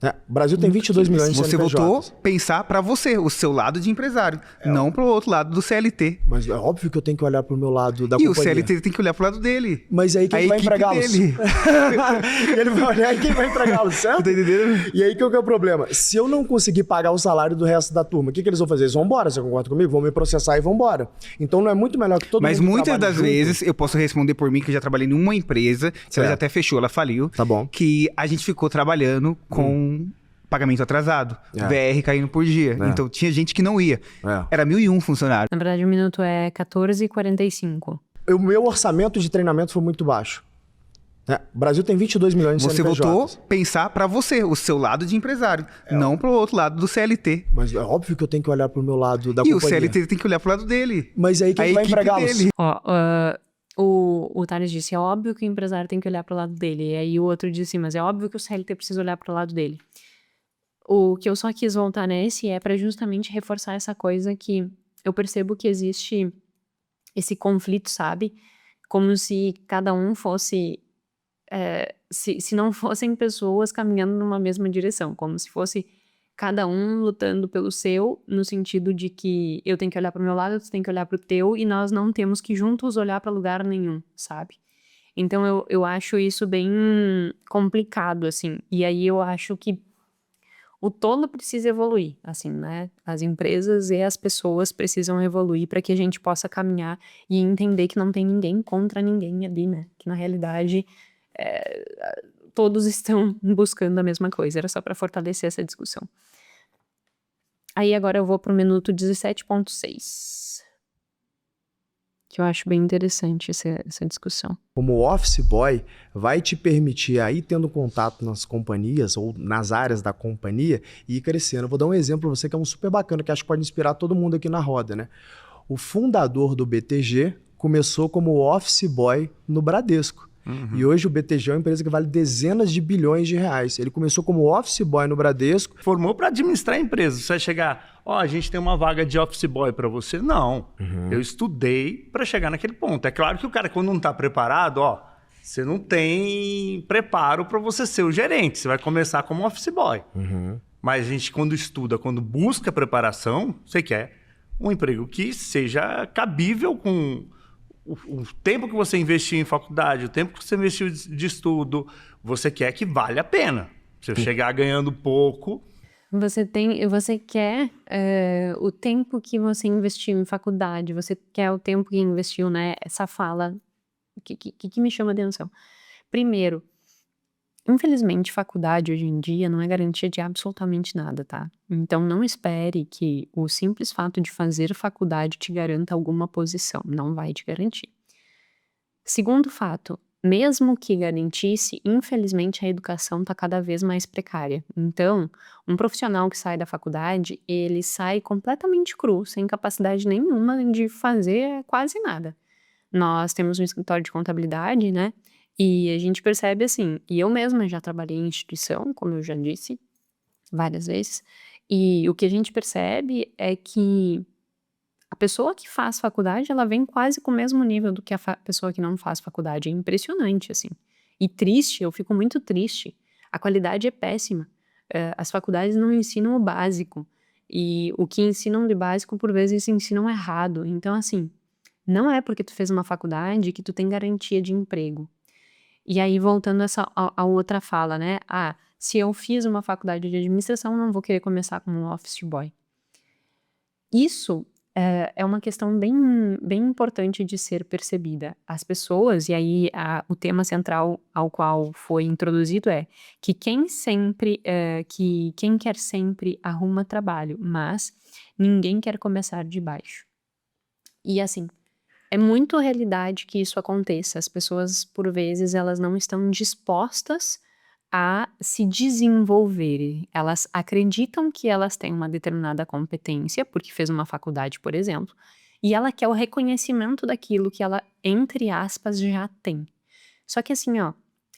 O Brasil tem 22 milhões de Você CNPJs. votou pensar pra você, o seu lado de empresário, não pro outro lado do CLT. Mas é óbvio que eu tenho que olhar pro meu lado da E companhia. o CLT tem que olhar pro lado dele. Mas aí quem A vai equipe empregá-los? dele. Ele vai olhar e quem vai empregá-los, certo? Tá entendendo? E aí, qual que é o problema? Se eu não conseguir pagar o salário do resto da turma, o que eles vão fazer? Eles vão embora, você concorda comigo? Vão me processar e vão embora. Então não é muito melhor que todo Mas mundo muitas trabalhe das junto? vezes, eu posso responder por mim, que eu já trabalhei numa empresa, que ela Certo. já até fechou, ela faliu. Tá bom. Que a gente ficou trabalhando com pagamento atrasado, VR caindo por dia. Então tinha gente que não ia. Era 1.001 funcionários. Na verdade, o minuto é 14h45. O meu orçamento de treinamento foi muito baixo. O Brasil tem 22 milhões de Você CNPJs. votou pensar pra você, o seu lado de empresário, não pro outro lado do CLT. Mas é óbvio que eu tenho que olhar pro meu lado da E companhia. o CLT tem que olhar pro lado dele. Mas aí quem A vai equipe empregá-los? dele. O Thales disse, é óbvio que o empresário tem que olhar pro lado dele. E aí o outro disse, mas é óbvio que o CLT precisa olhar pro lado dele. O que eu só quis voltar nesse é para justamente reforçar essa coisa que eu percebo que existe esse conflito, sabe? Como se cada um fosse... se não fossem pessoas caminhando numa mesma direção. Como se fosse cada um lutando pelo seu, no sentido de que eu tenho que olhar pro meu lado, tu tem que olhar pro teu, e nós não temos que juntos olhar para lugar nenhum, sabe? Então eu acho isso bem complicado, assim. E aí eu acho que o todo precisa evoluir, assim, né? As empresas e as pessoas precisam evoluir para que a gente possa caminhar e entender que não tem ninguém contra ninguém ali, né? Que na realidade todos estão buscando a mesma coisa. Era só para fortalecer essa discussão. Aí agora eu vou pro minuto 17.6. Que eu acho bem interessante essa discussão. Como office boy, vai te permitir aí tendo contato nas companhias ou nas áreas da companhia e ir crescendo. Eu vou dar um exemplo para você que é um super bacana, que acho que pode inspirar todo mundo aqui na roda, né? O fundador do BTG começou como office boy no Bradesco. E hoje o BTG é uma empresa que vale dezenas de bilhões de reais. Ele começou como office boy no Bradesco. Formou para administrar a empresa. Você vai chegar, a gente tem uma vaga de office boy para você. Não. Eu estudei para chegar naquele ponto. É claro que o cara, quando não está preparado, você não tem preparo para você ser o gerente. Você vai começar como office boy. Mas a gente, quando estuda, quando busca preparação, você quer um emprego que seja cabível com o tempo que você investiu em faculdade, o tempo que você investiu de estudo, você quer que vale a pena. Você chegar ganhando pouco. Você quer o tempo que você investiu em faculdade, você quer o tempo que investiu, né? Essa fala que me chama a atenção. Primeiro, infelizmente, faculdade hoje em dia não é garantia de absolutamente nada, tá? Então não espere que o simples fato de fazer faculdade te garanta alguma posição. Não vai te garantir. Segundo fato, mesmo que garantisse, infelizmente a educação está cada vez mais precária. Então, um profissional que sai da faculdade, ele sai completamente cru, sem capacidade nenhuma de fazer quase nada. Nós temos um escritório de contabilidade, né? E a gente percebe assim, e eu mesma já trabalhei em instituição, como eu já disse várias vezes, e o que a gente percebe é que a pessoa que faz faculdade, ela vem quase com o mesmo nível do que a pessoa que não faz faculdade. É impressionante, assim. E triste, eu fico muito triste. A qualidade é péssima. As faculdades não ensinam o básico. E o que ensinam de básico, por vezes, ensinam errado. Então, assim, não é porque tu fez uma faculdade que tu tem garantia de emprego. E aí, voltando a outra fala, né? Se eu fiz uma faculdade de administração, não vou querer começar como um office boy. Isso é uma questão bem, bem importante de ser percebida. As pessoas, e aí o tema central ao qual foi introduzido é que quem quer sempre arruma trabalho, mas ninguém quer começar de baixo. E assim, é muito realidade que isso aconteça. As pessoas, por vezes, elas não estão dispostas a se desenvolverem. Elas acreditam que elas têm uma determinada competência, porque fez uma faculdade, por exemplo, e ela quer o reconhecimento daquilo que ela, entre aspas, já tem. Só que assim,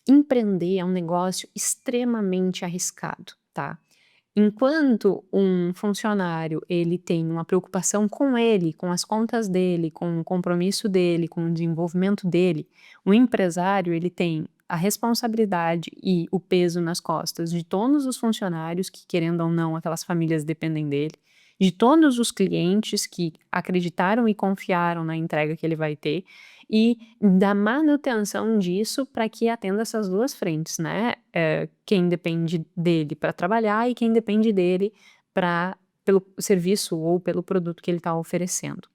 empreender é um negócio extremamente arriscado, tá? Enquanto um funcionário, ele tem uma preocupação com ele, com as contas dele, com o compromisso dele, com o desenvolvimento dele, o empresário, ele tem a responsabilidade e o peso nas costas de todos os funcionários que, querendo ou não, aquelas famílias dependem dele, de todos os clientes que acreditaram e confiaram na entrega que ele vai ter e da manutenção disso para que atenda essas duas frentes, né? Quem depende dele para trabalhar e quem depende dele pelo serviço ou pelo produto que ele está oferecendo.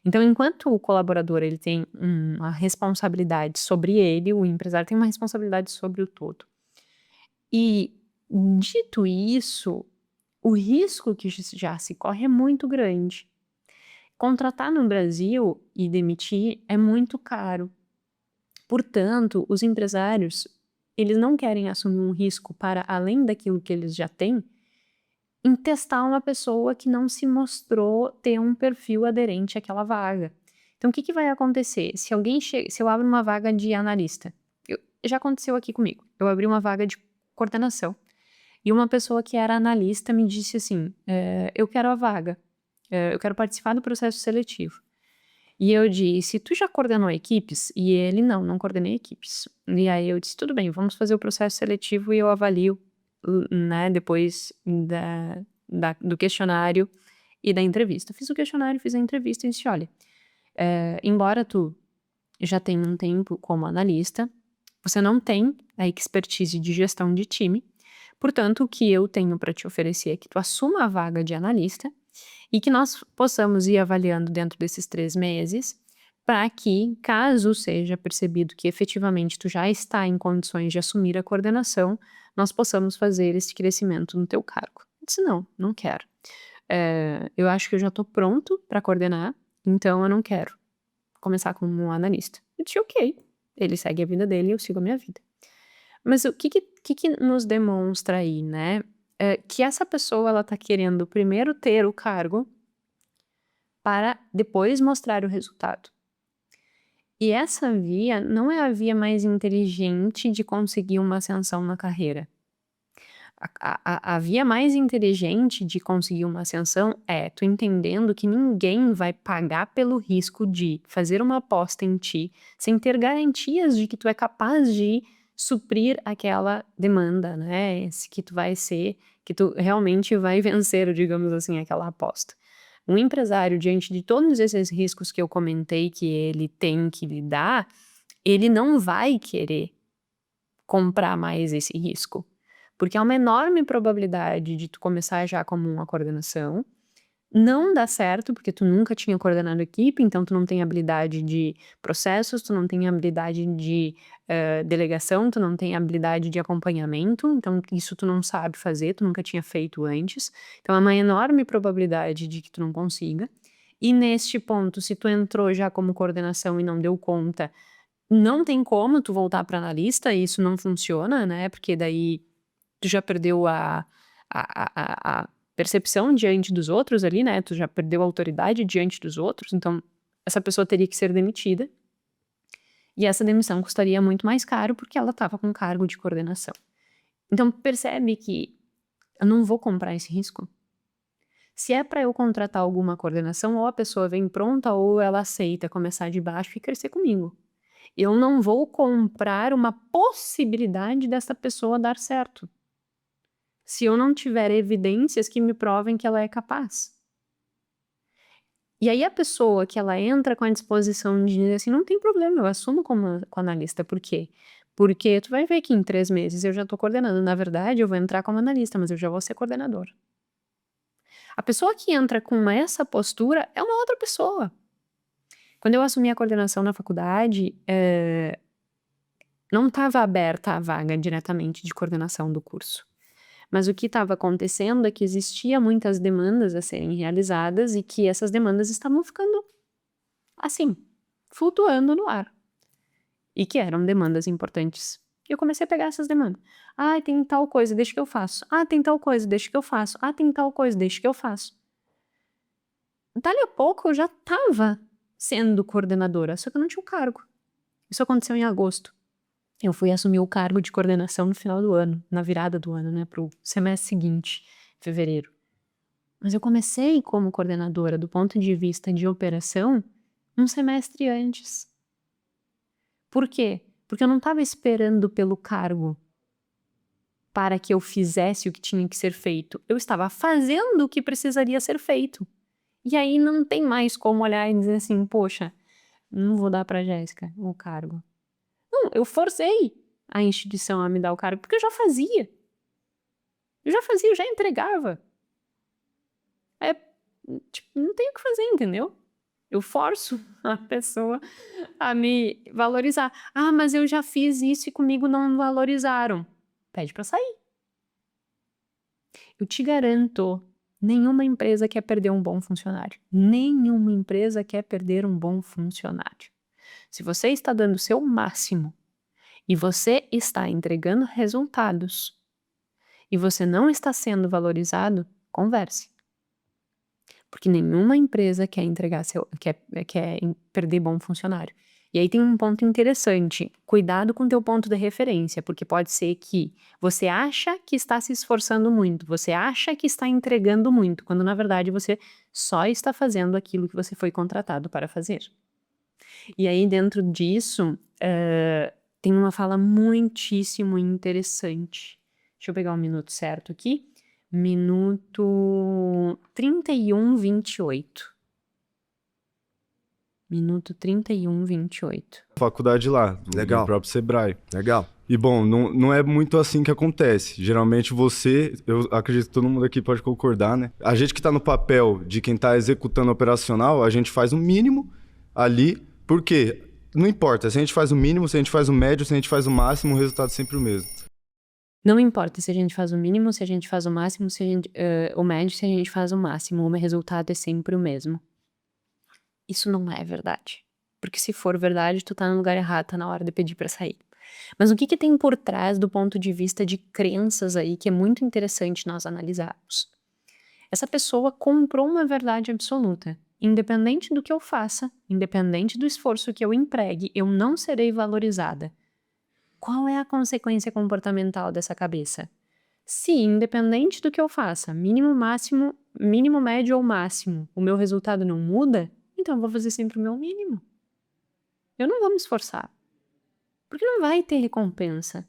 Então, enquanto o colaborador ele tem uma responsabilidade sobre ele, o empresário tem uma responsabilidade sobre o todo. E, dito isso, o risco que já se corre é muito grande. Contratar no Brasil e demitir é muito caro. Portanto, os empresários, eles não querem assumir um risco para além daquilo que eles já têm, em testar uma pessoa que não se mostrou ter um perfil aderente àquela vaga. Então, o que vai acontecer? Se eu abro uma vaga de analista, já aconteceu aqui comigo, eu abri uma vaga de coordenação, e uma pessoa que era analista me disse assim, eu quero a vaga, eu quero participar do processo seletivo. E eu disse, tu já coordenou equipes? E ele, não coordenei equipes. E aí eu disse, tudo bem, vamos fazer o processo seletivo e eu avalio, né, depois do questionário e da entrevista. Fiz o questionário, fiz a entrevista e disse, olha, embora tu já tenha um tempo como analista, você não tem a expertise de gestão de time, portanto, o que eu tenho para te oferecer é que tu assuma a vaga de analista e que nós possamos ir avaliando dentro desses 3 meses para que, caso seja percebido que efetivamente tu já está em condições de assumir a coordenação, nós possamos fazer esse crescimento no teu cargo. Eu disse, não quero. Eu acho que eu já estou pronto para coordenar, então eu não quero começar como um analista. Eu disse, ok, ele segue a vida dele e eu sigo a minha vida. Mas o que nos demonstra aí, né? Que essa pessoa, ela tá querendo primeiro ter o cargo para depois mostrar o resultado. E essa via não é a via mais inteligente de conseguir uma ascensão na carreira. A via mais inteligente de conseguir uma ascensão é tu entendendo que ninguém vai pagar pelo risco de fazer uma aposta em ti sem ter garantias de que tu é capaz de suprir aquela demanda, né? Que tu realmente vai vencer, digamos assim, aquela aposta. Um empresário, diante de todos esses riscos que eu comentei que ele tem que lidar, ele não vai querer comprar mais esse risco. Porque há uma enorme probabilidade de tu começar já como uma coordenação, não dá certo, porque tu nunca tinha coordenado equipe, então tu não tem habilidade de processos, tu não tem habilidade de delegação, tu não tem habilidade de acompanhamento, então isso tu não sabe fazer, tu nunca tinha feito antes. Então é uma enorme probabilidade de que tu não consiga. E neste ponto, se tu entrou já como coordenação e não deu conta, não tem como tu voltar para analista, e isso não funciona, né? Porque daí tu já perdeu a percepção diante dos outros ali, né? Tu já perdeu a autoridade diante dos outros, então essa pessoa teria que ser demitida. E essa demissão custaria muito mais caro porque ela estava com cargo de coordenação. Então percebe que eu não vou comprar esse risco. Se é para eu contratar alguma coordenação, ou a pessoa vem pronta ou ela aceita começar de baixo e crescer comigo. Eu não vou comprar uma possibilidade dessa pessoa dar certo, se eu não tiver evidências que me provem que ela é capaz. E aí a pessoa que ela entra com a disposição de dizer assim, não tem problema, eu assumo como analista. Por quê? Porque tu vai ver que em 3 meses eu já estou coordenando. Na verdade, eu vou entrar como analista, mas eu já vou ser coordenador. A pessoa que entra com essa postura é uma outra pessoa. Quando eu assumi a coordenação na faculdade, não estava aberta a vaga diretamente de coordenação do curso. Mas o que estava acontecendo é que existia muitas demandas a serem realizadas e que essas demandas estavam ficando, assim, flutuando no ar. E que eram demandas importantes. E eu comecei a pegar essas demandas. Ah, tem tal coisa, deixa que eu faço. Ah, tem tal coisa, deixa que eu faço. Ah, tem tal coisa, deixa que eu faço. Dali a pouco eu já estava sendo coordenadora, só que eu não tinha o cargo. Isso aconteceu em agosto. Eu fui assumir o cargo de coordenação no final do ano, na virada do ano, né, pro semestre seguinte, fevereiro. Mas eu comecei como coordenadora do ponto de vista de operação um semestre antes. Por quê? Porque eu não estava esperando pelo cargo para que eu fizesse o que tinha que ser feito. Eu estava fazendo o que precisaria ser feito. E aí não tem mais como olhar e dizer assim, poxa, não vou dar para Jéssica o cargo. Não, eu forcei a instituição a me dar o cargo, porque eu já fazia. Eu já entregava. Tipo, não tem o que fazer, entendeu? Eu forço a pessoa a me valorizar. Ah, mas eu já fiz isso e comigo não valorizaram. Pede pra sair. Eu te garanto, nenhuma empresa quer perder um bom funcionário. Nenhuma empresa quer perder um bom funcionário. Se você está dando o seu máximo e você está entregando resultados e você não está sendo valorizado, converse. Porque nenhuma empresa quer quer perder bom funcionário. E aí tem um ponto interessante. Cuidado com o teu ponto de referência, porque pode ser que você acha que está se esforçando muito, você acha que está entregando muito, quando na verdade você só está fazendo aquilo que você foi contratado para fazer. E aí dentro disso, tem uma fala muitíssimo interessante. Deixa eu pegar o minuto certo aqui. Minuto 31:28. Minuto 31:28. Faculdade lá, Legal. do próprio Sebrae. Legal. E bom, não é muito assim que acontece. Geralmente eu acredito que todo mundo aqui pode concordar, né? A gente que tá no papel de quem tá executando operacional, a gente faz o mínimo ali, porque não importa, se a gente faz o mínimo, se a gente faz o médio, se a gente faz o máximo, o resultado é sempre o mesmo. Não importa se a gente faz o mínimo, se a gente faz o máximo, se a gente, o médio, se a gente faz o máximo, o resultado é sempre o mesmo. Isso não é verdade. Porque se for verdade, tu tá no lugar errado, tá na hora de pedir pra sair. Mas o que tem por trás do ponto de vista de crenças aí, que é muito interessante nós analisarmos? Essa pessoa comprou uma verdade absoluta. Independente do que eu faça, independente do esforço que eu empregue, eu não serei valorizada. Qual é a consequência comportamental dessa cabeça? Se, independente do que eu faça, mínimo, máximo, mínimo, médio ou máximo, o meu resultado não muda, então eu vou fazer sempre o meu mínimo. Eu não vou me esforçar. Porque não vai ter recompensa.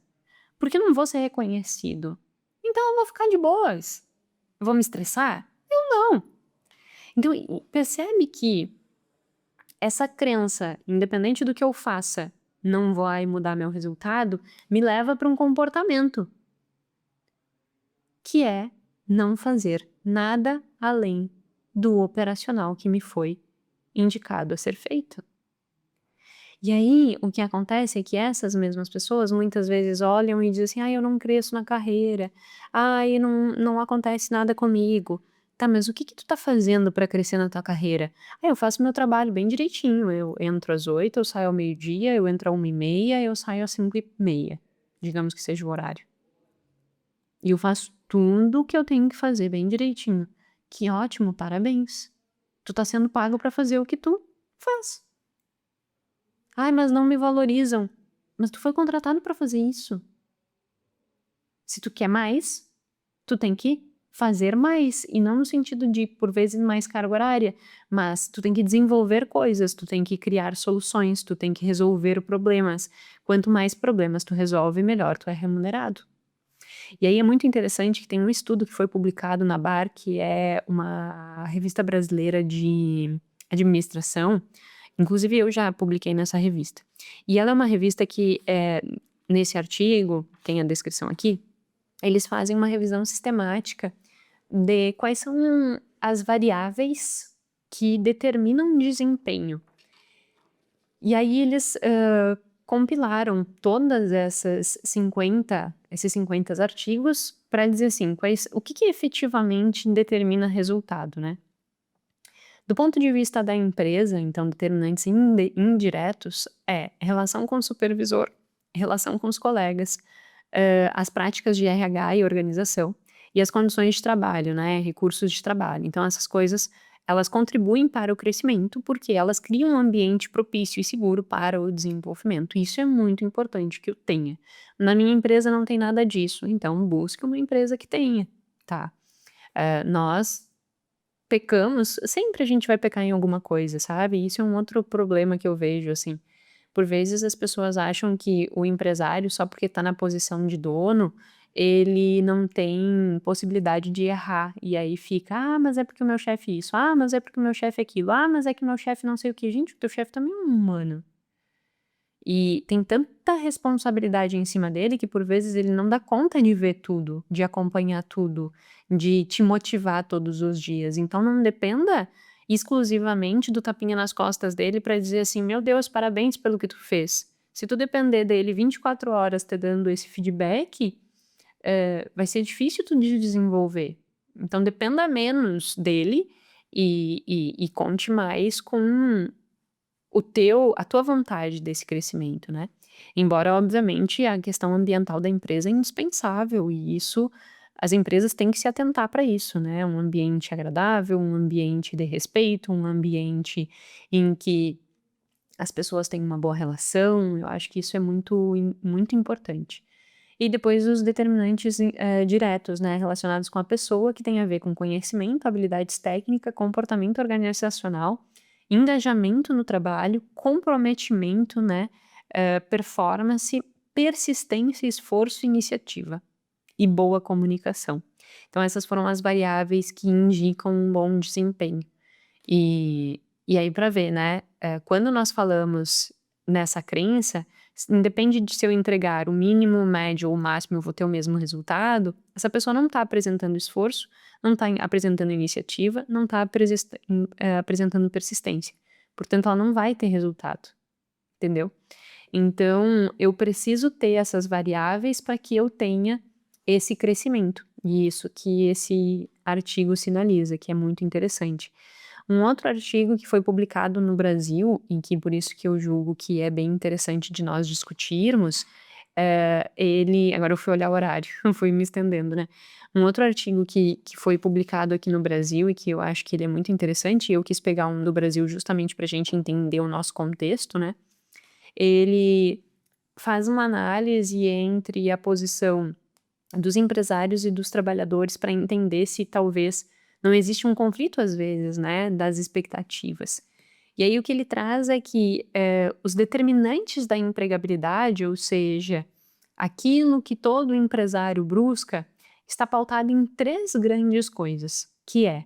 Porque eu não vou ser reconhecido. Então eu vou ficar de boas. Eu vou me estressar? Eu não. Então percebe que essa crença, independente do que eu faça, não vai mudar meu resultado, me leva para um comportamento, que é não fazer nada além do operacional que me foi indicado a ser feito. E aí, o que acontece é que essas mesmas pessoas muitas vezes olham e dizem assim, eu não cresço na carreira, não acontece nada comigo. Tá, mas o que tu tá fazendo para crescer na tua carreira? Eu faço meu trabalho bem direitinho, eu entro às 8, eu saio ao meio-dia, eu entro às 1:30, eu saio às 5:30, digamos que seja o horário. E eu faço tudo o que eu tenho que fazer bem direitinho. Que ótimo, parabéns. Tu tá sendo pago para fazer o que tu faz. Mas não me valorizam. Mas tu foi contratado para fazer isso. Se tu quer mais, tu tem que fazer mais. E não no sentido de, por vezes, mais carga horária. Mas tu tem que desenvolver coisas, tu tem que criar soluções, tu tem que resolver problemas. Quanto mais problemas tu resolve, melhor tu é remunerado. E aí é muito interessante que tem um estudo que foi publicado na BAR, que é uma revista brasileira de administração. Inclusive, eu já publiquei nessa revista. E ela é uma revista que, nesse artigo, tem a descrição aqui, eles fazem uma revisão sistemática de quais são as variáveis que determinam desempenho. E aí eles compilaram todas esses 50 artigos para dizer assim, o que efetivamente determina resultado, né? Do ponto de vista da empresa, então, determinantes indiretos relação com o supervisor, relação com os colegas, as práticas de RH e organização, e as condições de trabalho, né, recursos de trabalho. Então, essas coisas, elas contribuem para o crescimento, porque elas criam um ambiente propício e seguro para o desenvolvimento. Isso é muito importante que eu tenha. Na minha empresa não tem nada disso, então busque uma empresa que tenha, tá? Nós pecamos, sempre a gente vai pecar em alguma coisa, sabe? Isso é um outro problema que eu vejo, assim. Por vezes as pessoas acham que o empresário, só porque está na posição de dono, ele não tem possibilidade de errar. E aí fica, mas é porque o meu chefe isso, mas é porque o meu chefe aquilo, mas é que o meu chefe não sei o que. Gente, o teu chefe também é um humano. E tem tanta responsabilidade em cima dele que por vezes ele não dá conta de ver tudo, de acompanhar tudo, de te motivar todos os dias. Então não dependa exclusivamente do tapinha nas costas dele para dizer assim, meu Deus, parabéns pelo que tu fez. Se tu depender dele 24 horas te dando esse feedback, vai ser difícil tu de desenvolver. Então dependa menos dele e conte mais com a tua vontade desse crescimento, né? Embora, obviamente, a questão ambiental da empresa é indispensável e isso, as empresas têm que se atentar para isso, né? Um ambiente agradável, um ambiente de respeito, um ambiente em que as pessoas têm uma boa relação, eu acho que isso é muito, muito importante. E depois os determinantes diretos, né, relacionados com a pessoa, que tem a ver com conhecimento, habilidades técnicas, comportamento organizacional, engajamento no trabalho, comprometimento, né, performance, persistência, esforço e iniciativa. E boa comunicação. Então essas foram as variáveis que indicam um bom desempenho. E aí para ver, né, quando nós falamos nessa crença, independe de se eu entregar o mínimo, o médio ou o máximo, eu vou ter o mesmo resultado, essa pessoa não está apresentando esforço, não está apresentando iniciativa, não está apresentando persistência. Portanto, ela não vai ter resultado, entendeu? Então, eu preciso ter essas variáveis para que eu tenha esse crescimento. E isso que esse artigo sinaliza, que é muito interessante. Um outro artigo que foi publicado no Brasil, e que por isso que eu julgo que é bem interessante de nós discutirmos, agora eu fui olhar o horário, fui me estendendo, né? Um outro artigo que foi publicado aqui no Brasil e que eu acho que ele é muito interessante, e eu quis pegar um do Brasil justamente para a gente entender o nosso contexto, né? Ele faz uma análise entre a posição dos empresários e dos trabalhadores para entender se talvez não existe um conflito, às vezes, né, das expectativas. E aí o que ele traz é que os determinantes da empregabilidade, ou seja, aquilo que todo empresário busca, está pautado em 3 grandes coisas, que é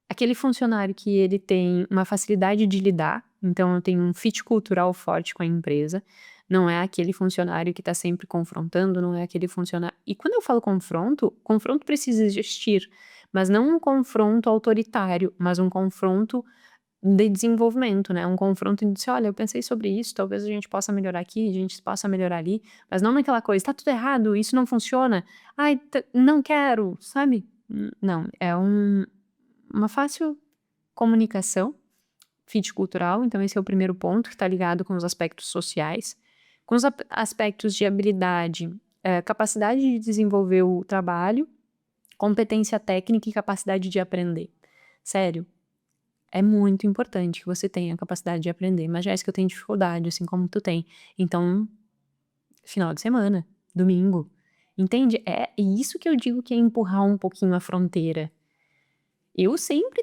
aquele funcionário que ele tem uma facilidade de lidar, então tem um fit cultural forte com a empresa, não é aquele funcionário que está sempre confrontando, não é aquele funcionário... E quando eu falo confronto precisa existir, mas não um confronto autoritário, mas um confronto de desenvolvimento, né? Um confronto de dizer, olha, eu pensei sobre isso, talvez a gente possa melhorar aqui, a gente possa melhorar ali, mas não naquela coisa, tá tudo errado, isso não funciona, ai, não quero, sabe? Não, é uma fácil comunicação, fit cultural, então esse é o primeiro ponto que está ligado com os aspectos sociais, com os aspectos de habilidade, capacidade de desenvolver o trabalho, competência técnica e capacidade de aprender. Sério, é muito importante que você tenha a capacidade de aprender, mas já é isso que eu tenho dificuldade, assim como tu tem. Então, final de semana, domingo, entende? É isso que eu digo que é empurrar um pouquinho a fronteira. Eu sempre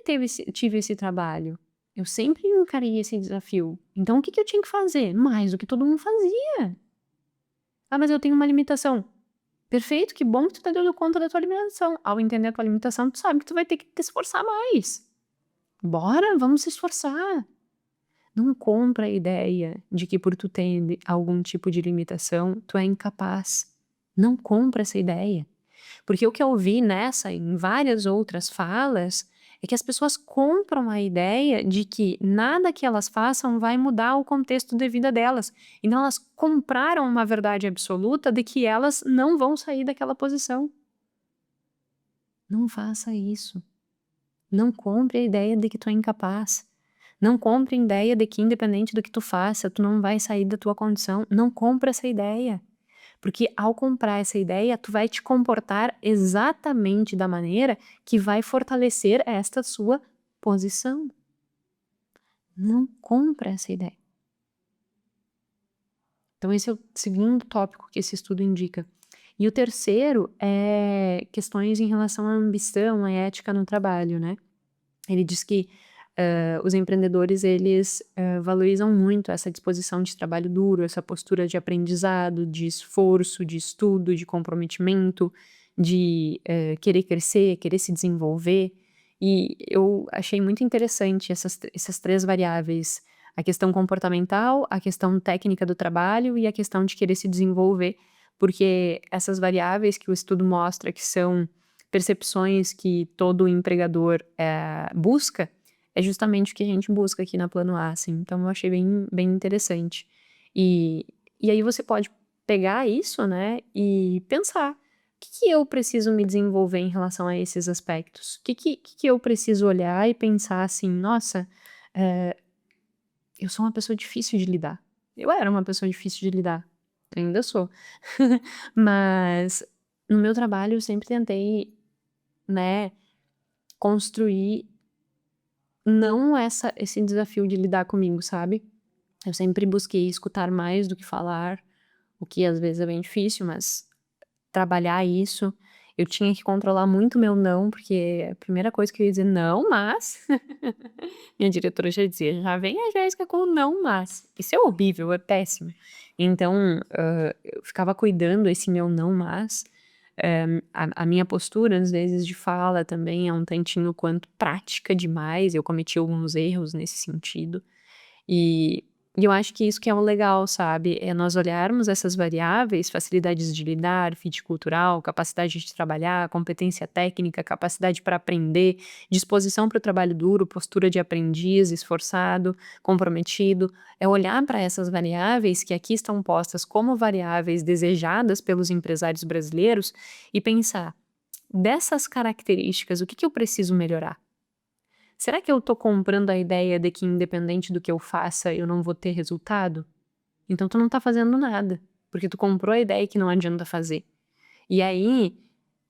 tive esse trabalho. Eu sempre encarei esse desafio. Então, o que eu tinha que fazer? Mais do que todo mundo fazia. Mas eu tenho uma limitação. Perfeito, que bom que tu tá dando conta da tua limitação. Ao entender a tua limitação, tu sabe que tu vai ter que te esforçar mais. Bora, vamos se esforçar. Não compra a ideia de que por tu ter algum tipo de limitação, tu é incapaz. Não compra essa ideia. Porque o que eu vi nessa e em várias outras falas é que as pessoas compram a ideia de que nada que elas façam vai mudar o contexto de vida delas. Então elas compraram uma verdade absoluta de que elas não vão sair daquela posição. Não faça isso. Não compre a ideia de que tu é incapaz. Não compre a ideia de que independente do que tu faça, tu não vai sair da tua condição. Não compre essa ideia. Porque ao comprar essa ideia, tu vai te comportar exatamente da maneira que vai fortalecer esta sua posição. Não compra essa ideia. Então esse é o segundo tópico que esse estudo indica. E o terceiro é questões em relação à ambição, à ética no trabalho, né? Ele diz que os empreendedores, eles valorizam muito essa disposição de trabalho duro, essa postura de aprendizado, de esforço, de estudo, de comprometimento, de querer crescer, querer se desenvolver. E eu achei muito interessante essas 3 variáveis: a questão comportamental, a questão técnica do trabalho e a questão de querer se desenvolver, porque essas variáveis que o estudo mostra que são percepções que todo empregador busca, é justamente o que a gente busca aqui na Plano A, assim. Então eu achei bem, bem interessante. E aí você pode pegar isso, né, e pensar: o que eu preciso me desenvolver em relação a esses aspectos? O que eu preciso olhar e pensar assim: nossa, eu sou uma pessoa difícil de lidar. Eu era uma pessoa difícil de lidar. Ainda sou. Mas no meu trabalho eu sempre tentei, né, construir não esse desafio de lidar comigo, sabe? Eu sempre busquei escutar mais do que falar, o que às vezes é bem difícil, mas trabalhar isso. Eu tinha que controlar muito meu não, porque a primeira coisa que eu ia dizer: não, mas... Minha diretora já dizia: já vem a Jéssica com o não, mas... Isso é horrível, é péssimo. Então, eu ficava cuidando esse meu não, mas... a minha postura, às vezes, de fala também é um tantinho quanto prática demais. Eu cometi alguns erros nesse sentido. E eu acho que isso que é o legal, sabe? É nós olharmos essas variáveis: facilidades de lidar, fit cultural, capacidade de trabalhar, competência técnica, capacidade para aprender, disposição para o trabalho duro, postura de aprendiz, esforçado, comprometido. É olhar para essas variáveis que aqui estão postas como variáveis desejadas pelos empresários brasileiros e pensar: dessas características, o que eu preciso melhorar? Será que eu tô comprando a ideia de que independente do que eu faça, eu não vou ter resultado? Então tu não tá fazendo nada, porque tu comprou a ideia que não adianta fazer. E aí,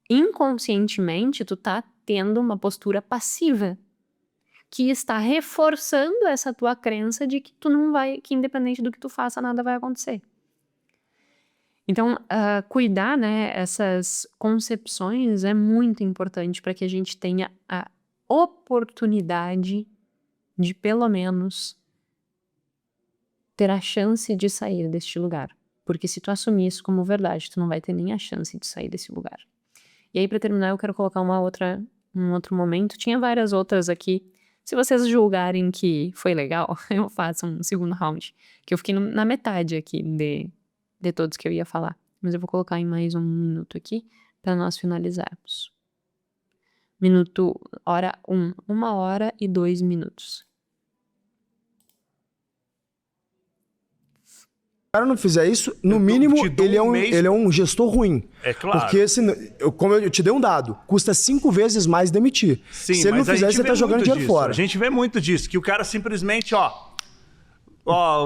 inconscientemente, tu tá tendo uma postura passiva, que está reforçando essa tua crença de que tu não vai, que independente do que tu faça, nada vai acontecer. Então, cuidar, né, essas concepções é muito importante para que a gente tenha a oportunidade de, pelo menos, ter a chance de sair deste lugar. Porque se tu assumir isso como verdade, tu não vai ter nem a chance de sair desse lugar. E aí, para terminar, eu quero colocar um outro momento. Tinha várias outras aqui. Se vocês julgarem que foi legal, eu faço um segundo round. Que eu fiquei na metade aqui de todos que eu ia falar. Mas eu vou colocar em mais 1 minuto aqui para nós finalizarmos. Hora 1, 1 hora e 2 minutos. Se o cara não fizer isso, no mínimo, ele é um gestor ruim. É claro. Porque, como eu te dei um dado, custa 5 vezes mais demitir. Sim, se ele não fizer, você tá jogando dinheiro fora. A gente vê muito disso, que o cara simplesmente,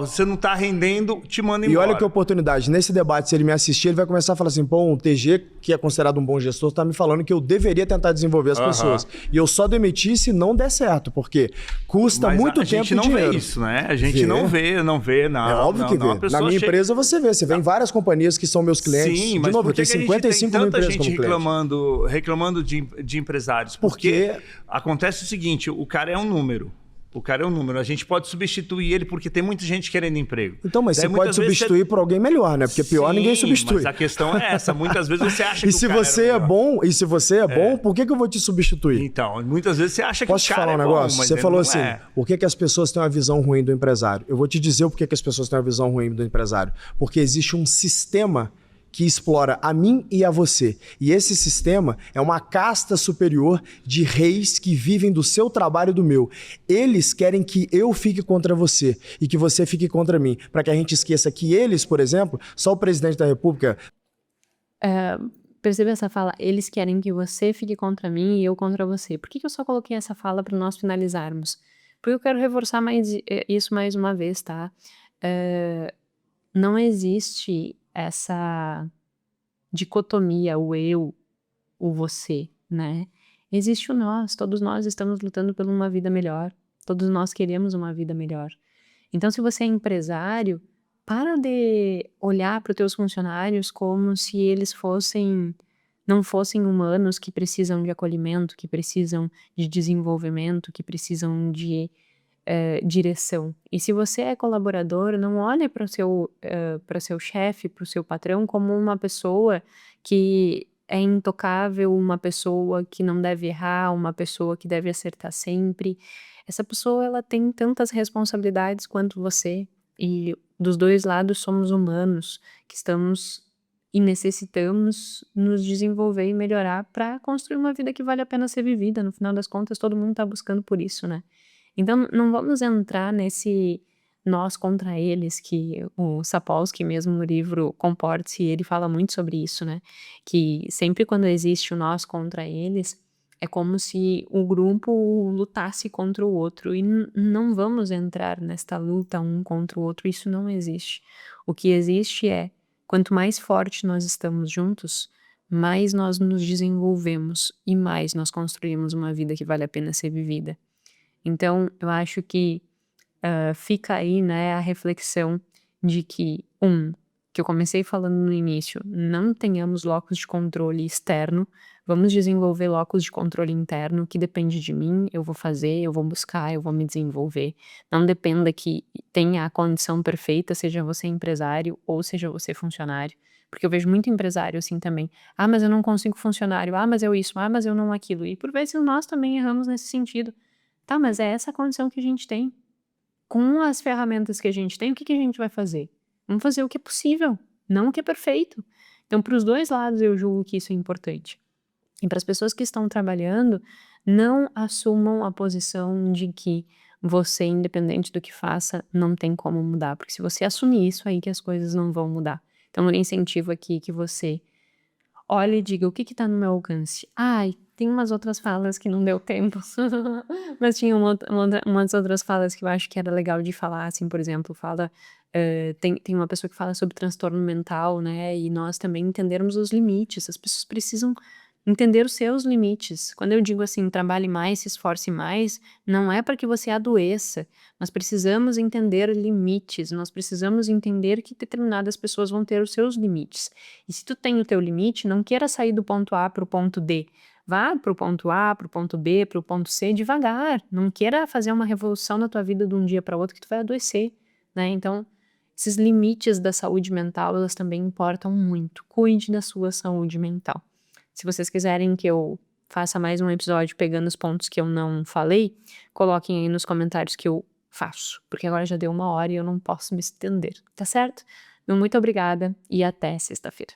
você não tá rendendo, te manda embora. E olha que oportunidade. Nesse debate, se ele me assistir, ele vai começar a falar assim: pô, um TG, que é considerado um bom gestor, tá me falando que eu deveria tentar desenvolver as pessoas. E eu só demiti se não der certo, porque custa muito tempo e dinheiro. A gente não vê isso, né? A gente não vê, não. É óbvio que vê. Na minha empresa você vê. Você vê em várias companhias que são meus clientes. Sim, mas por que eu tenho 55 mil empresas como cliente. Reclamando de empresários? Porque acontece o seguinte: o cara é um número. A gente pode substituir ele porque tem muita gente querendo emprego. Então, mas você pode substituir por alguém melhor, né? Porque pior ninguém substitui. Mas a questão é essa. Muitas vezes você acha que se você é bom, por que eu vou te substituir? Então, muitas vezes você acha que Posso te falar um negócio? Você falou assim, por que as pessoas têm uma visão ruim do empresário? Eu vou te dizer o porquê que as pessoas têm uma visão ruim do empresário. Porque existe um sistema que explora a mim e a você. E esse sistema é uma casta superior de reis que vivem do seu trabalho e do meu. Eles querem que eu fique contra você e que você fique contra mim, para que a gente esqueça que eles, por exemplo, só o presidente da República... Perceba essa fala: eles querem que você fique contra mim e eu contra você. Por que eu só coloquei essa fala para nós finalizarmos? Porque eu quero reforçar isso mais uma vez, tá? Não existe essa dicotomia, o eu, o você, né? Existe o nós, todos nós estamos lutando por uma vida melhor, todos nós queremos uma vida melhor. Então, se você é empresário, para de olhar para os teus funcionários como se eles fossem não fossem humanos que precisam de acolhimento, que precisam de desenvolvimento, que precisam de direção. E se você é colaborador, não olhe para o seu chefe, para o seu patrão como uma pessoa que é intocável, uma pessoa que não deve errar, uma pessoa que deve acertar sempre. Essa pessoa, ela tem tantas responsabilidades quanto você, e dos dois lados somos humanos que estamos e necessitamos nos desenvolver e melhorar para construir uma vida que vale a pena ser vivida. No final das contas, todo mundo tá buscando por isso, né? Então, não vamos entrar nesse nós contra eles, que o Sapolsky mesmo no livro Comporte-se, ele fala muito sobre isso, né? Que sempre quando existe o nós contra eles, é como se o grupo lutasse contra o outro, e não vamos entrar nesta luta um contra o outro, isso não existe. O que existe é, quanto mais forte nós estamos juntos, mais nós nos desenvolvemos e mais nós construímos uma vida que vale a pena ser vivida. Então, eu acho que fica aí, né, a reflexão de que, que eu comecei falando no início, não tenhamos locus de controle externo, vamos desenvolver locus de controle interno, que depende de mim, eu vou fazer, eu vou buscar, eu vou me desenvolver. Não dependa que tenha a condição perfeita, seja você empresário ou seja você funcionário. Porque eu vejo muito empresário assim também. Ah, mas eu não consigo funcionário. Ah, mas eu isso. Ah, mas eu não aquilo. E por vezes nós também erramos nesse sentido. Tá, mas é essa a condição que a gente tem. Com as ferramentas que a gente tem, o que a gente vai fazer? Vamos fazer o que é possível, não o que é perfeito. Então, para os dois lados, eu julgo que isso é importante. E para as pessoas que estão trabalhando, não assumam a posição de que você, independente do que faça, não tem como mudar. Porque se você assumir isso, aí que as coisas não vão mudar. Então, eu incentivo aqui que você olhe e diga o que está no meu alcance. Ai, tem umas outras falas que não deu tempo, mas tinha umas outras falas que eu acho que era legal de falar, assim, por exemplo, tem uma pessoa que fala sobre transtorno mental, né, e nós também entendermos os limites, as pessoas precisam entender os seus limites. Quando eu digo assim, trabalhe mais, se esforce mais, não é para que você adoeça. Nós precisamos entender limites, nós precisamos entender que determinadas pessoas vão ter os seus limites. E se tu tem o teu limite, não queira sair do ponto A para o ponto D. Vá para o ponto A, para o ponto B, para o ponto C devagar. Não queira fazer uma revolução na tua vida de um dia para outro que tu vai adoecer, né? Então, esses limites da saúde mental, elas também importam muito. Cuide da sua saúde mental. Se vocês quiserem que eu faça mais um episódio pegando os pontos que eu não falei, coloquem aí nos comentários que eu faço, porque agora já deu 1 hora e eu não posso me estender, tá certo? Então, muito obrigada e até sexta-feira.